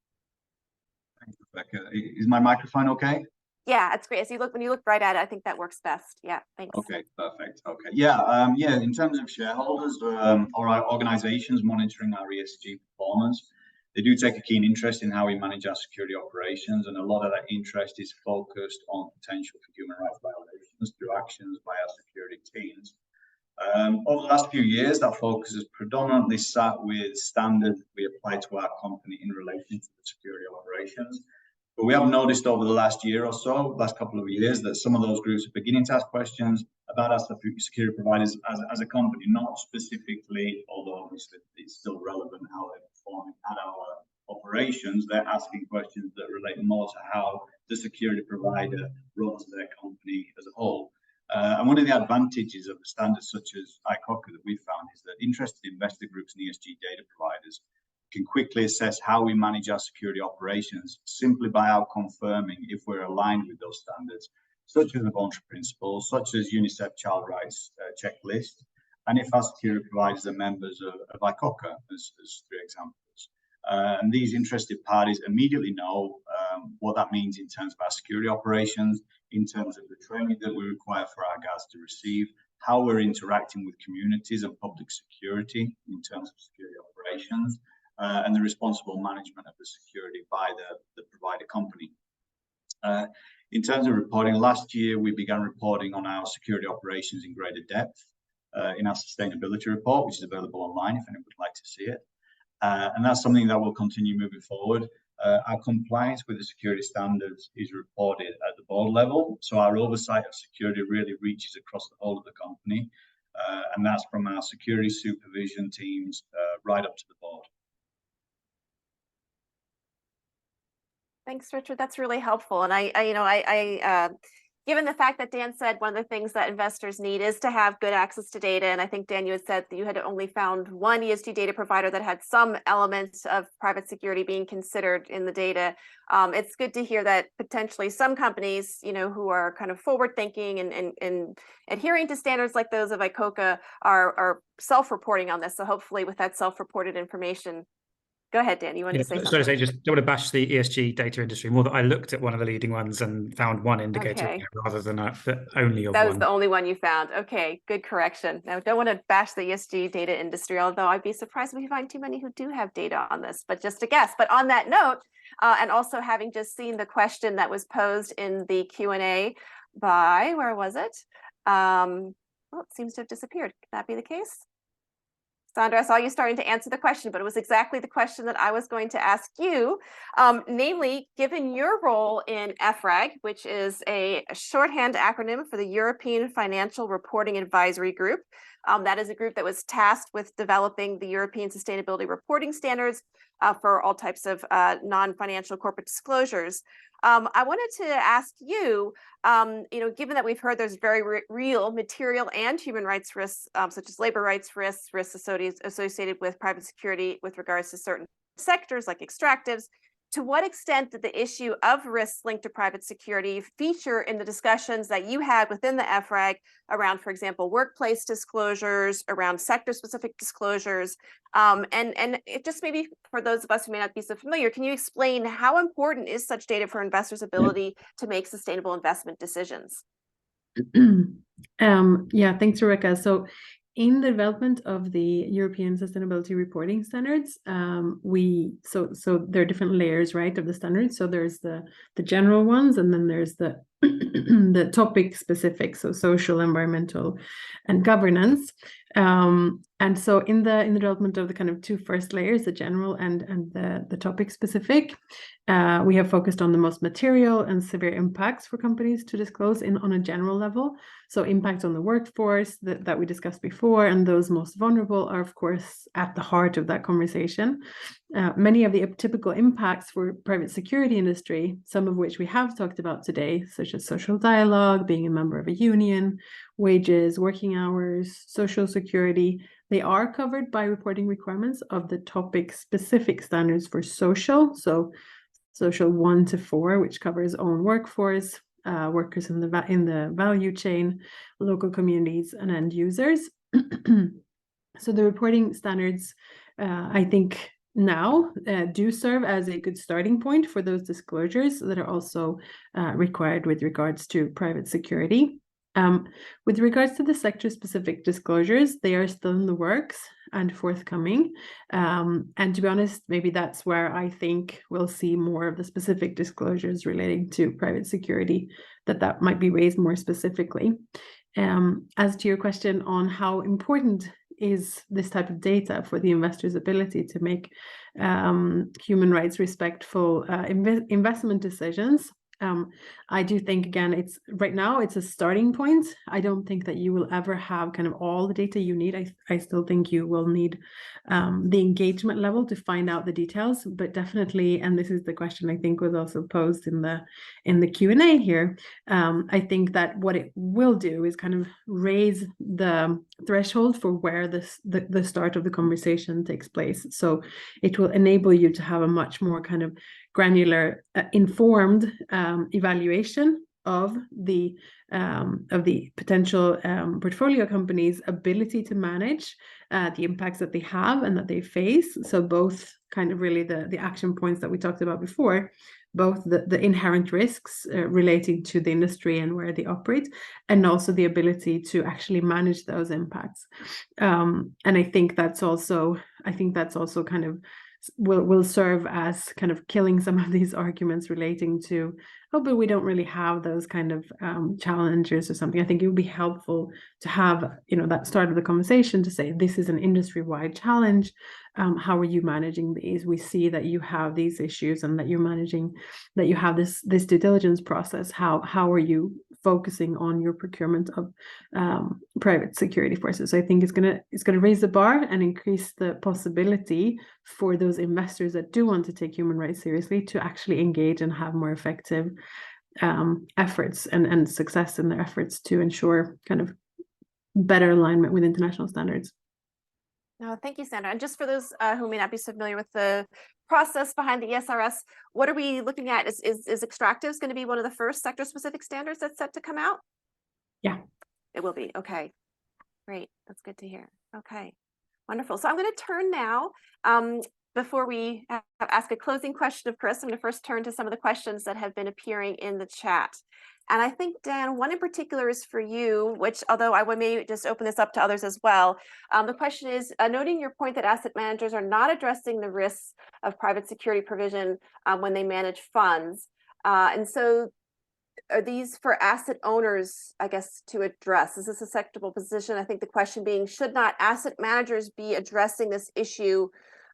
Speaker 6: Thanks, Rebecca. Is my microphone okay?
Speaker 1: Yeah, it's great. When you look right at it, I think that works best. Yeah, thanks.
Speaker 6: Okay, perfect. Okay, yeah, in terms of shareholders or our organizations monitoring our ESG performance, they do take a keen interest in how we manage our security operations, and a lot of that interest is focused on potential for human rights violations through actions by our security teams. Over the last few years, that focus has predominantly sat with standards we apply to our company in relation to the security operations. But we have noticed over the last year or so, last couple of years, that some of those groups are beginning to ask questions about us, the security providers as a company, not specifically, although obviously it's still relevant how they're performing at our operations. They're asking questions that relate more to how the security provider runs their company as a whole. And one of the advantages of the standards such as ICoCA that we found is that interested investor groups and ESG data providers can quickly assess how we manage our security operations simply by our confirming if we're aligned with those standards, such as the voluntary principles, such as UNICEF Child Rights Checklist, and if our security providers are members of ICoCA, as 3 examples. And these interested parties immediately know what that means in terms of our security operations, in terms of the training that we require for our guards to receive, how we're interacting with communities and public security in terms of security operations, and the responsible management of the security by the provider company. In terms of reporting, last year we began reporting on our security operations in greater depth in our sustainability report, which is available online if anyone would like to see it. And that's something that will continue moving forward. Our compliance with the security standards is reported at the board level, so our oversight of security really reaches across the whole of the company, and that's from our security supervision teams right up to the board.
Speaker 1: Thanks, Richard. That's really helpful. And given the fact that Dan said one of the things that investors need is to have good access to data, and I think Dan, you had said that you had only found one ESG data provider that had some elements of private security being considered in the data. It's good to hear that potentially some companies, who are kind of forward-thinking and adhering to standards like those of ICoCA are self-reporting on this. So hopefully, with that self-reported information. Go ahead, Dan. You wanted to say something?
Speaker 4: Sorry, just don't want to bash the ESG data industry. More that I looked at one of the leading ones and found one indicator rather than only of one.
Speaker 1: That was the only one you found. Okay, good correction. Now, don't want to bash the ESG data industry, although I'd be surprised if we find too many who do have data on this, but just a guess. But on that note, and also having just seen the question that was posed in the Q&A by, where was it? Well, it seems to have disappeared. Could that be the case? Sandra, I saw you starting to answer the question, but it was exactly the question that I was going to ask you. Namely, given your role in EFRAG, which is a shorthand acronym for the European Financial Reporting Advisory Group, that is a group that was tasked with developing the European Sustainability Reporting Standards for all types of non-financial corporate disclosures. I wanted to ask you, given that we've heard there's very real material and human rights risks, such as labor rights risks associated with private security with regards to certain sectors like extractives, to what extent did the issue of risks linked to private security feature in the discussions that you had within the EFRAG around, for example, workplace disclosures, around sector-specific disclosures? And it just maybe for those of us who may not be so familiar, can you explain how important is such data for investors' ability to make sustainable investment decisions?
Speaker 3: Yeah, thanks, Rebecca. So in the development of the European Sustainability Reporting Standards, so there are different layers, right, of the standards. So there's the general ones, and then there's the the topic specific, so social, environmental, and governance. And so in the development of the kind of two first layers, the general and the topic specific, we have focused on the most material and severe impacts for companies to disclose on a general level. So impact on the workforce that we discussed before, and those most vulnerable are of course at the heart of that conversation. Many of the typical impacts for private security industry, some of which we have talked about today, such as social dialogue, being a member of a union, wages, working hours, social security, they are covered by reporting requirements of the topic specific standards for social. So social 1 to 4, which covers own workforce, workers in the value chain, local communities, and end users. So the reporting standards, I think, now do serve as a good starting point for those disclosures that are also required with regards to private security. With regards to the sector-specific disclosures, they are still in the works and forthcoming. And to be honest, maybe that's where I think we'll see more of the specific disclosures relating to private security, that might be raised more specifically. As to your question on how important is this type of data for the investor's ability to make human rights respectful investment decisions, I do think, again, it's right now it's a starting point. I don't think that you will ever have kind of all the data you need. I still think you will need the engagement level to find out the details, but definitely, and this is the question I think was also posed in the Q&A here, I think that what it will do is kind of raise the threshold for where the start of the conversation takes place. So it will enable you to have a much more kind of granular, informed evaluation of the potential portfolio companies' ability to manage the impacts that they have and that they face. So both kind of really the action points that we talked about before, both the inherent risks relating to the industry and where they operate, and also the ability to actually manage those impacts. And I think that's also kind of will serve as kind of killing some of these arguments relating to, oh, but we don't really have those kind of challenges or something. I think it would be helpful to have, that start of the conversation to say, this is an industry-wide challenge. How are you managing these? We see that you have these issues and that you have this due diligence process. How are you focusing on your procurement of private security forces? So I think it's gonna raise the bar and increase the possibility for those investors that do want to take human rights seriously to actually engage and have more effective efforts and success in their efforts to ensure kind of better alignment with international standards.
Speaker 1: No, thank you, Sandra. And just for those who may not be familiar with the process behind the ESRS, what are we looking at? Is extractives going to be one of the first sector-specific standards that's set to come out?
Speaker 3: Yeah.
Speaker 1: It will be. Okay, great. That's good to hear. Okay, wonderful. So I'm going to turn now, before we ask a closing question of Chris, I'm going to first turn to some of the questions that have been appearing in the chat. And I think, Dan, one in particular is for you, which, although I would maybe just open this up to others as well. The question is, noting your point that asset managers are not addressing the risks of private security provision when they manage funds. And so are these for asset owners, I guess, to address? Is this a acceptable position? I think the question being, should not asset managers be addressing this issue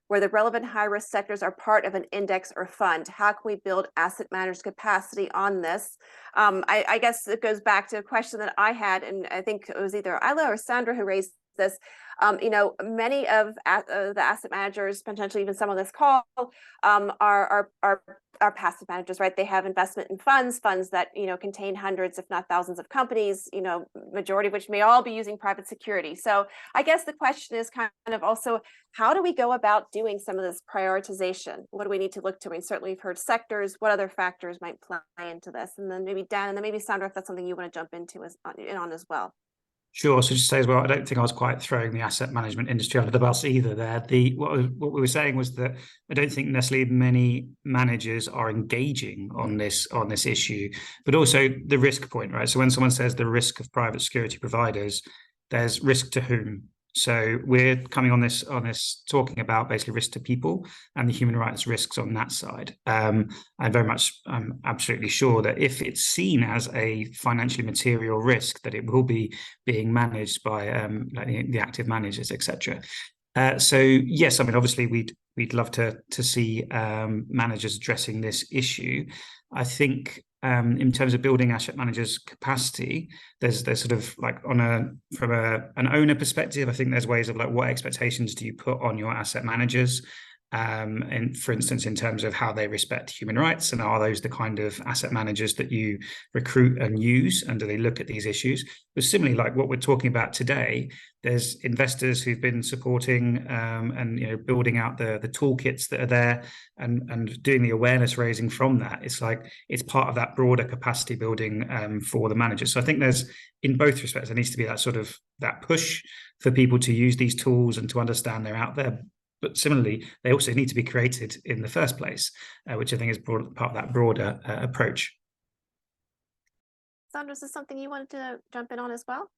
Speaker 1: where the relevant high-risk sectors are part of an index or fund? How can we build asset managers' capacity on this? I guess it goes back to a question that I had, and I think it was either Isla or Sandra who raised this. Many of the asset managers, potentially even some on this call, are passive managers, right? They have investment in funds that contain hundreds, if not thousands, of companies. Majority of which may all be using private security. So I guess the question is kind of also, how do we go about doing some of this prioritization? What do we need to look to? I mean, certainly we've heard sectors. What other factors might play into this? And then maybe Dan, and then maybe Sandra, if that's something you want to jump into on as well.
Speaker 4: Sure. So just say as well, I don't think I was quite throwing the asset management industry under the bus either there. What we were saying was that I don't think necessarily many managers are engaging on this issue, but also the risk point, right? So when someone says the risk of private security providers, there's risk to whom? So we're coming on this talking about basically risk to people and the human rights risks on that side. I'm absolutely sure that if it's seen as a financially material risk, that it will be being managed by like the active managers, etc. So yes, I mean obviously we'd love to see managers addressing this issue. I think in terms of building asset managers' capacity, there's sort of like from an owner perspective, I think there's ways of like what expectations do you put on your asset managers, and for instance, in terms of how they respect human rights, and are those the kind of asset managers that you recruit and use, and do they look at these issues? But similarly, like what we're talking about today, there's investors who've been supporting and building out the toolkits that are there and doing the awareness raising from that. It's like it's part of that broader capacity building for the managers. So I think there's, in both respects, there needs to be that sort of that push for people to use these tools and to understand they're out there. But similarly, they also need to be created in the first place, which I think is part of that broader approach.
Speaker 1: Sandra, is this something you wanted to jump in on as well?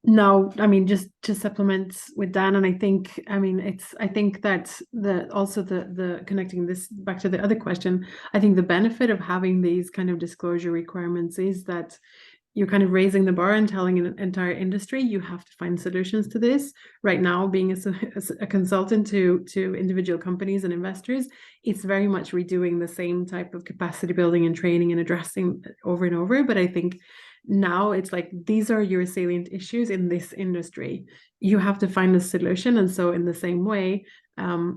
Speaker 3: No, I mean, just to supplement with Dan, and I think that the connecting this back to the other question, I think the benefit of having these kind of disclosure requirements is that you're kind of raising the bar and telling an entire industry you have to find solutions to this. Right now, being a consultant to individual companies and investors, it's very much redoing the same type of capacity building and training and addressing over and over. But I think now it's like, these are your salient issues in this industry. You have to find a solution. And so in the same way,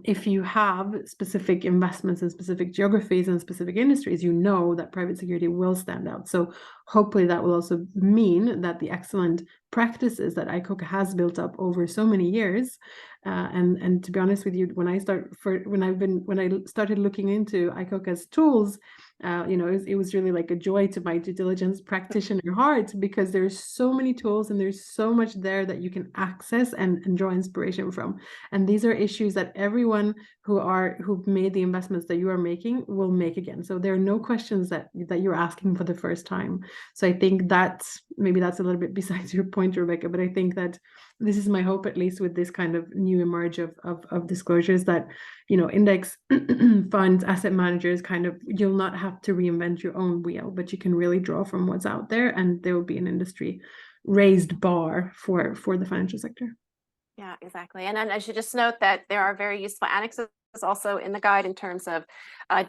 Speaker 3: if you have specific investments in specific geographies and specific industries, you know that private security will stand out. So hopefully that will also mean that the excellent practices that ICoCA has built up over so many years, and to be honest with you, when I started looking into ICoCA's tools, it was really like a joy to my due diligence practitioner heart, because there's so many tools and there's so much there that you can access and draw inspiration from. And these are issues that everyone who've made the investments that you are making will make again. So there are no questions that you're asking for the first time. So I think maybe that's a little bit besides your point, Rebecca, but I think that this is my hope, at least with this kind of new emerge of disclosures, that index funds, asset managers, you'll not have to reinvent your own wheel, but you can really draw from what's out there, and there will be an industry raised bar for the financial sector.
Speaker 1: Yeah, exactly. And then I should just note that there are very useful annexes also in the guide in terms of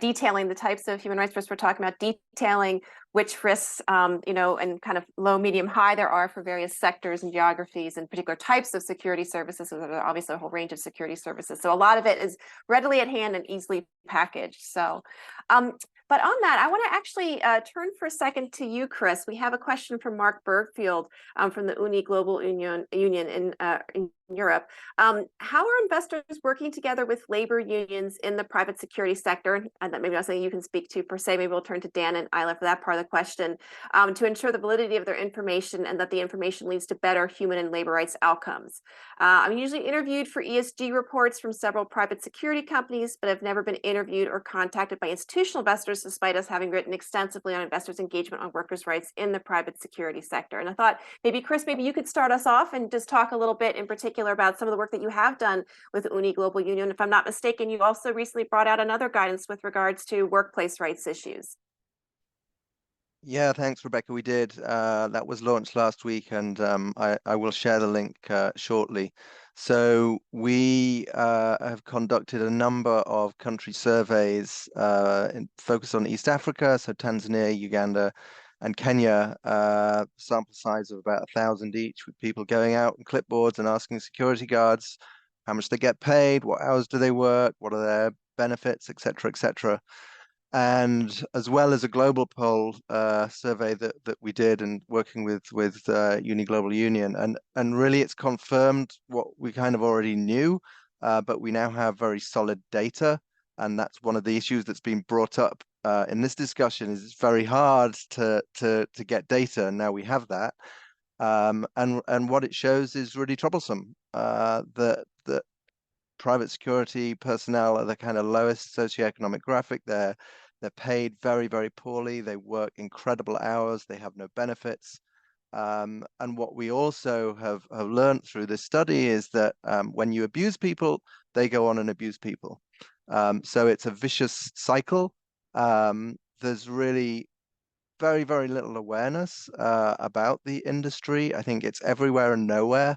Speaker 1: detailing the types of human rights risks we're talking about, detailing which risks, and kind of low, medium, high there are for various sectors and geographies and particular types of security services. So there are obviously a whole range of security services. So a lot of it is readily at hand and easily packaged. So, but on that, I want to actually turn for a second to you, Chris. We have a question from Mark Bergfield from the UNI Global Union in Europe. How are investors working together with labor unions in the private security sector? And that maybe not something you can speak to per se. Maybe we'll turn to Dan and Isla for that part of the question, to ensure the validity of their information and that the information leads to better human and labor rights outcomes. I'm usually interviewed for ESG reports from several private security companies, but I've never been interviewed or contacted by institutional investors, despite us having written extensively on investors' engagement on workers' rights in the private security sector. And I thought maybe, Chris, maybe you could start us off and just talk a little bit in particular about some of the work that you have done with UNI Global Union. If I'm not mistaken, you also recently brought out another guidance with regards to workplace rights issues.
Speaker 2: Yeah, thanks, Rebecca. We did. That was launched last week, and I will share the link shortly. So we have conducted a number of country surveys focused on East Africa, so Tanzania, Uganda, and Kenya, sample size of about 1,000 each, with people going out and clipboards and asking security guards how much they get paid, what hours do they work, what are their benefits, etc., etc. And as well as a global poll survey that we did, and working with UNI Global Union, and really it's confirmed what we kind of already knew, but we now have very solid data, and that's one of the issues that's been brought up in this discussion. Is it's very hard to get data, and now we have that, and what it shows is really troublesome. That private security personnel are the kind of lowest socioeconomic graphic. They're paid very, very poorly. They work incredible hours. They have no benefits. And what we also have learned through this study is that when you abuse people, they go on and abuse people. So it's a vicious cycle. There's really very, very little awareness about the industry. I think it's everywhere and nowhere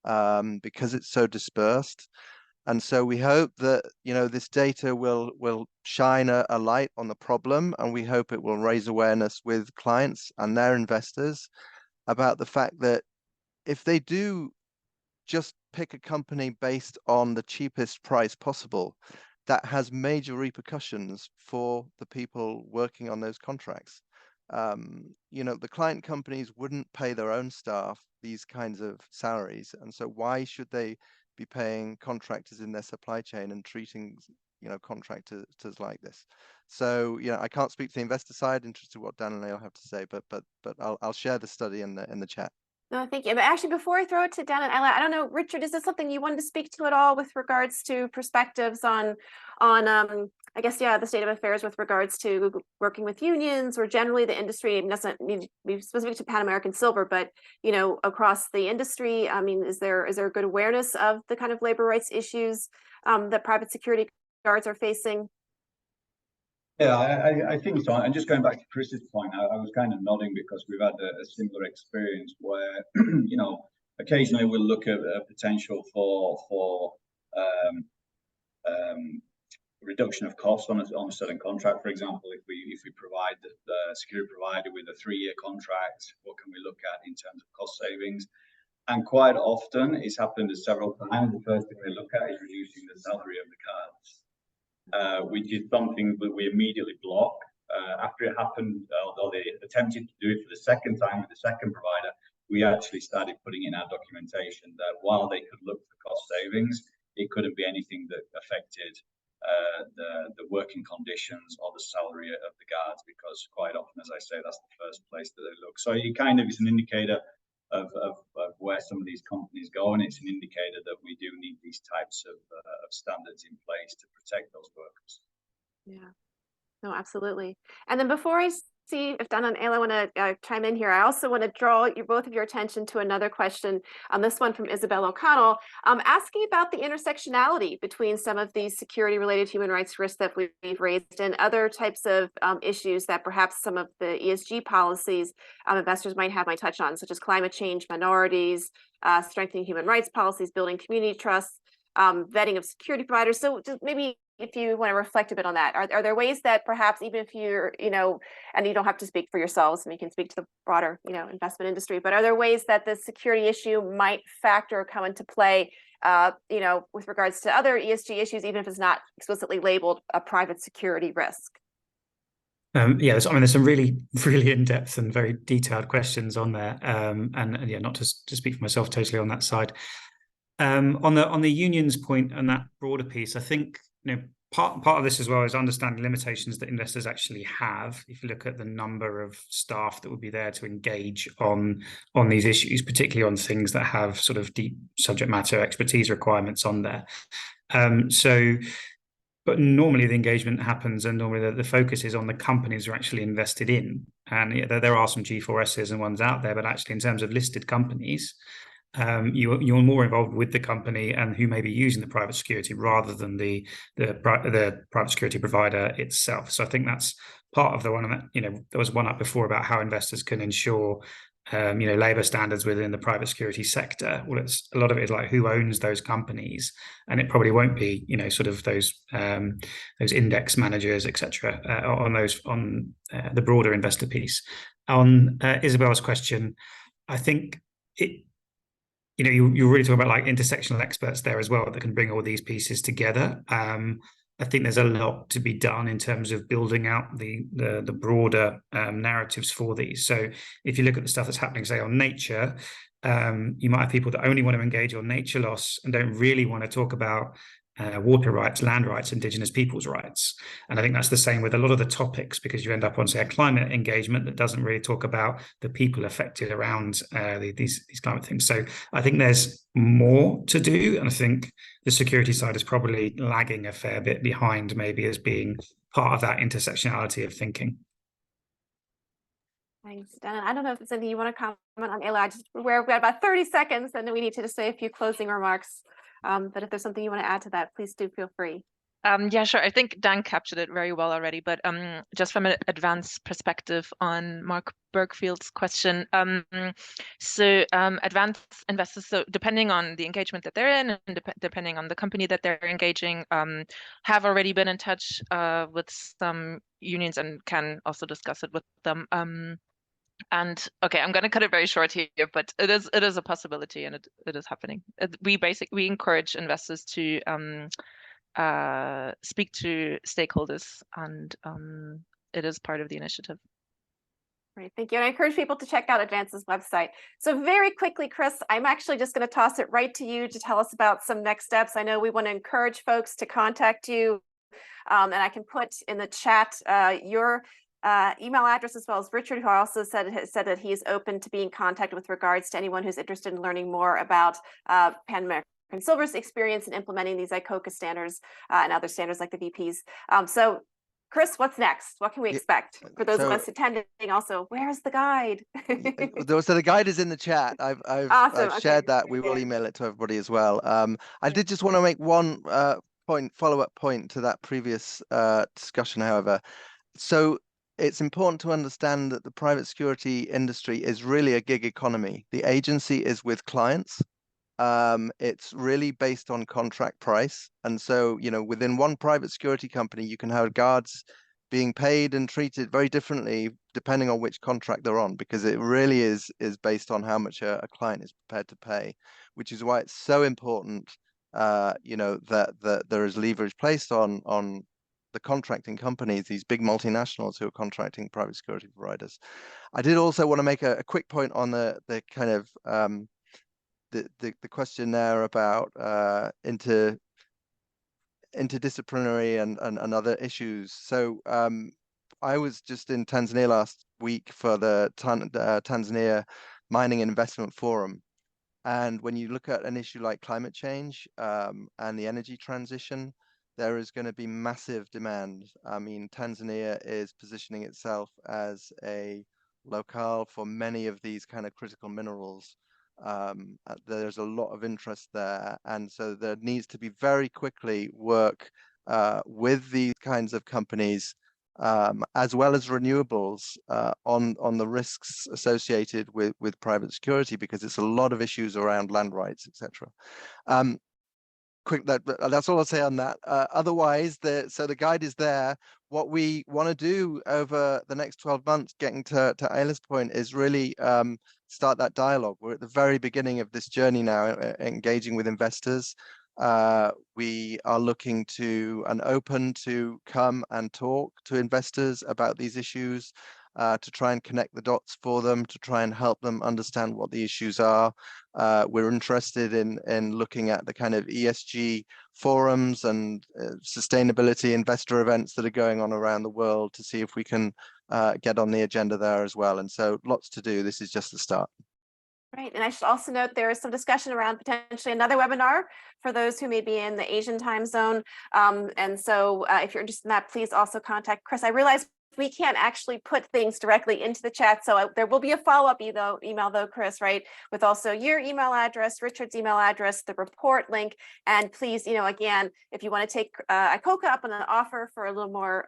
Speaker 2: because it's so dispersed. And so we hope that, this data will shine a light on the problem, and we hope it will raise awareness with clients and their investors about the fact that if they do just pick a company based on the cheapest price possible, that has major repercussions for the people working on those contracts. The client companies wouldn't pay their own staff these kinds of salaries, and so why should they be paying contractors in their supply chain and treating contractors like this? So I can't speak to the investor side. Interested what Dan and Lael have to say, but I'll share the study in the chat.
Speaker 1: No, thank you. But actually, before I throw it to Dan and Ella, I don't know, Richard, is this something you wanted to speak to at all with regards to perspectives on I guess, the state of affairs with regards to working with unions or generally the industry? It doesn't need to be specific to Pan American Silver, but across the industry. I mean, is there a good awareness of the kind of labor rights issues that private security guards are facing?
Speaker 6: Yeah, I think so. And just going back to Chris's point, I was kind of nodding because we've had a similar experience where, occasionally we'll look at a potential for reduction of costs on a certain contract. For example, if we provide the security provider with a 3-year contract, what can we look at in terms of cost savings? And quite often, it's happened several times. The first thing they look at is reducing the salary of the guards, which is something that we immediately block. After it happened, or they attempted to do it for the second time with the second provider, we actually started putting in our documentation that while they could look for cost savings, it couldn't be anything that affected the working conditions or the salary of the guards, because quite often, as I say, that's the first place that they look. So it kind of is an indicator of where some of these companies go, and it's an indicator that we do need these types of standards in place to protect those workers.
Speaker 1: Yeah, no, absolutely. And then before I see if Dan and Ayla want to chime in here, I also want to draw both of your attention to another question on this one from Isabel O'Connell, asking about the intersectionality between some of these security related human rights risks that we've raised and other types of issues that perhaps some of the ESG policies investors might touch on, such as climate change, minorities, strengthening human rights policies, building community trust, vetting of security providers. So just maybe if you want to reflect a bit on that, are there ways that perhaps even if you're, and you don't have to speak for yourselves, and you can speak to the broader, investment industry, but are there ways that the security issue might factor or come into play, with regards to other ESG issues, even if it's not explicitly labeled a private security risk?
Speaker 4: There's some really, really in-depth and very detailed questions on there, and not to speak for myself totally on that side. On the unions point and that broader piece, I think part of this as well is understanding limitations that investors actually have. If you look at the number of staff that would be there to engage on these issues, particularly on things that have sort of deep subject matter expertise requirements on there. But normally the engagement happens, and normally the focus is on the companies who are actually invested in. And there are some G4Ss and ones out there, but actually in terms of listed companies, you're more involved with the company and who may be using the private security rather than the private security provider itself. So I think that's part of the one that, there was one up before about how investors can ensure labor standards within the private security sector. Well, it's a lot of it is like who owns those companies, and it probably won't be sort of those index managers, etc. on the broader investor piece. On Isabel's question, I think you're really talking about like intersectional experts there as well that can bring all these pieces together. I think there's a lot to be done in terms of building out the broader narratives for these. So if you look at the stuff that's happening, say, on nature, you might have people that only want to engage on nature loss and don't really want to talk about water rights, land rights, indigenous people's rights. And I think that's the same with a lot of the topics, because you end up on, say, a climate engagement that doesn't really talk about the people affected around these climate things. So I think there's more to do, and I think the security side is probably lagging a fair bit behind, maybe, as being part of that intersectionality of thinking.
Speaker 1: Thanks, Dan. I don't know if there's anything you want to comment on, Ayla. We've got about 30 seconds, and then we need to just say a few closing remarks. But if there's something you want to add to that, please do feel free.
Speaker 5: Yeah, sure. I think Dan captured it very well already, but just from an advanced perspective on Mark Bergfield's question. So advanced investors, so depending on the engagement that they're in and depending on the company that they're engaging, have already been in touch with some unions and can also discuss it with them. And okay, I'm going to cut it very short here, but it is a possibility, and it is happening. We encourage investors to speak to stakeholders, and it is part of the initiative.
Speaker 1: Great, thank you. And I encourage people to check out Advance's website. So very quickly, Chris, I'm actually just going to toss it right to you to tell us about some next steps. I know we want to encourage folks to contact you, and I can put in the chat your email address, as well as Richard, who also said that he is open to being contacted with regards to anyone who's interested in learning more about Pan American Silver's experience in implementing these ICoCA standards and other standards like the VPs. So Chris, what's next? What can we expect for those of us attending? Also, where's the guide?
Speaker 2: So the guide is in the chat. I've
Speaker 1: Awesome.
Speaker 2: shared that. We will email it to everybody as well. I did just want to make one follow-up point to that previous discussion, however. So it's important to understand that the private security industry is really a gig economy. The agency is with clients. It's really based on contract price. And so, within one private security company, you can have guards being paid and treated very differently depending on which contract they're on, because it really is based on how much a client is prepared to pay, which is why it's so important, that there is leverage placed on the contracting companies, these big multinationals who are contracting private security providers. I did also want to make a quick point on the kind of the question there about interdisciplinary and other issues. So I was just in Tanzania last week for the Tanzania Mining Investment Forum. And when you look at an issue like climate change and the energy transition, there is going to be massive demand. I mean, Tanzania is positioning itself as a locale for many of these kind of critical minerals. There's a lot of interest there, and so there needs to be very quickly work with these kinds of companies, as well as renewables, on the risks associated with private security, because it's a lot of issues around land rights, etc. That's all I'll say on that. Otherwise, so the guide is there. What we want to do over the next 12 months, getting to Ayla's point, is really start that dialogue. We're at the very beginning of this journey now, engaging with investors. We are looking to and open to come and talk to investors about these issues, to try and connect the dots for them, to try and help them understand what the issues are. We're interested in looking at the kind of ESG forums and sustainability investor events that are going on around the world to see if we can get on the agenda there as well. And so lots to do. This is just the start.
Speaker 1: Right, and I should also note there is some discussion around potentially another webinar for those who may be in the Asian time zone. And so if you're interested in that, please also contact Chris. I realize we can't actually put things directly into the chat, so there will be a follow-up email though, Chris, right, with also your email address, Richard's email address, the report link, and please, again, if you want to take ICoCA up on an offer for a little more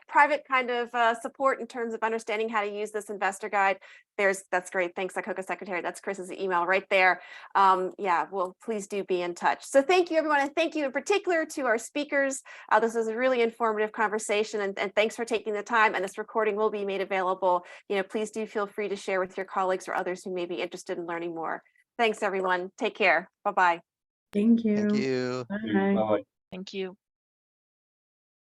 Speaker 1: private kind of support in terms of understanding how to use this investor guide, that's great. Thanks, ICoCA Secretary. That's Chris's email right there. Well, please do be in touch. So thank you, everyone. And thank you in particular to our speakers. This was a really informative conversation, and thanks for taking the time. And this recording will be made available. Please do feel free to share with your colleagues or others who may be interested in learning more. Thanks, everyone. Take care. Bye-bye.
Speaker 3: Thank you.
Speaker 2: Thank you.
Speaker 3: Bye.
Speaker 6: Bye.
Speaker 5: Thank you.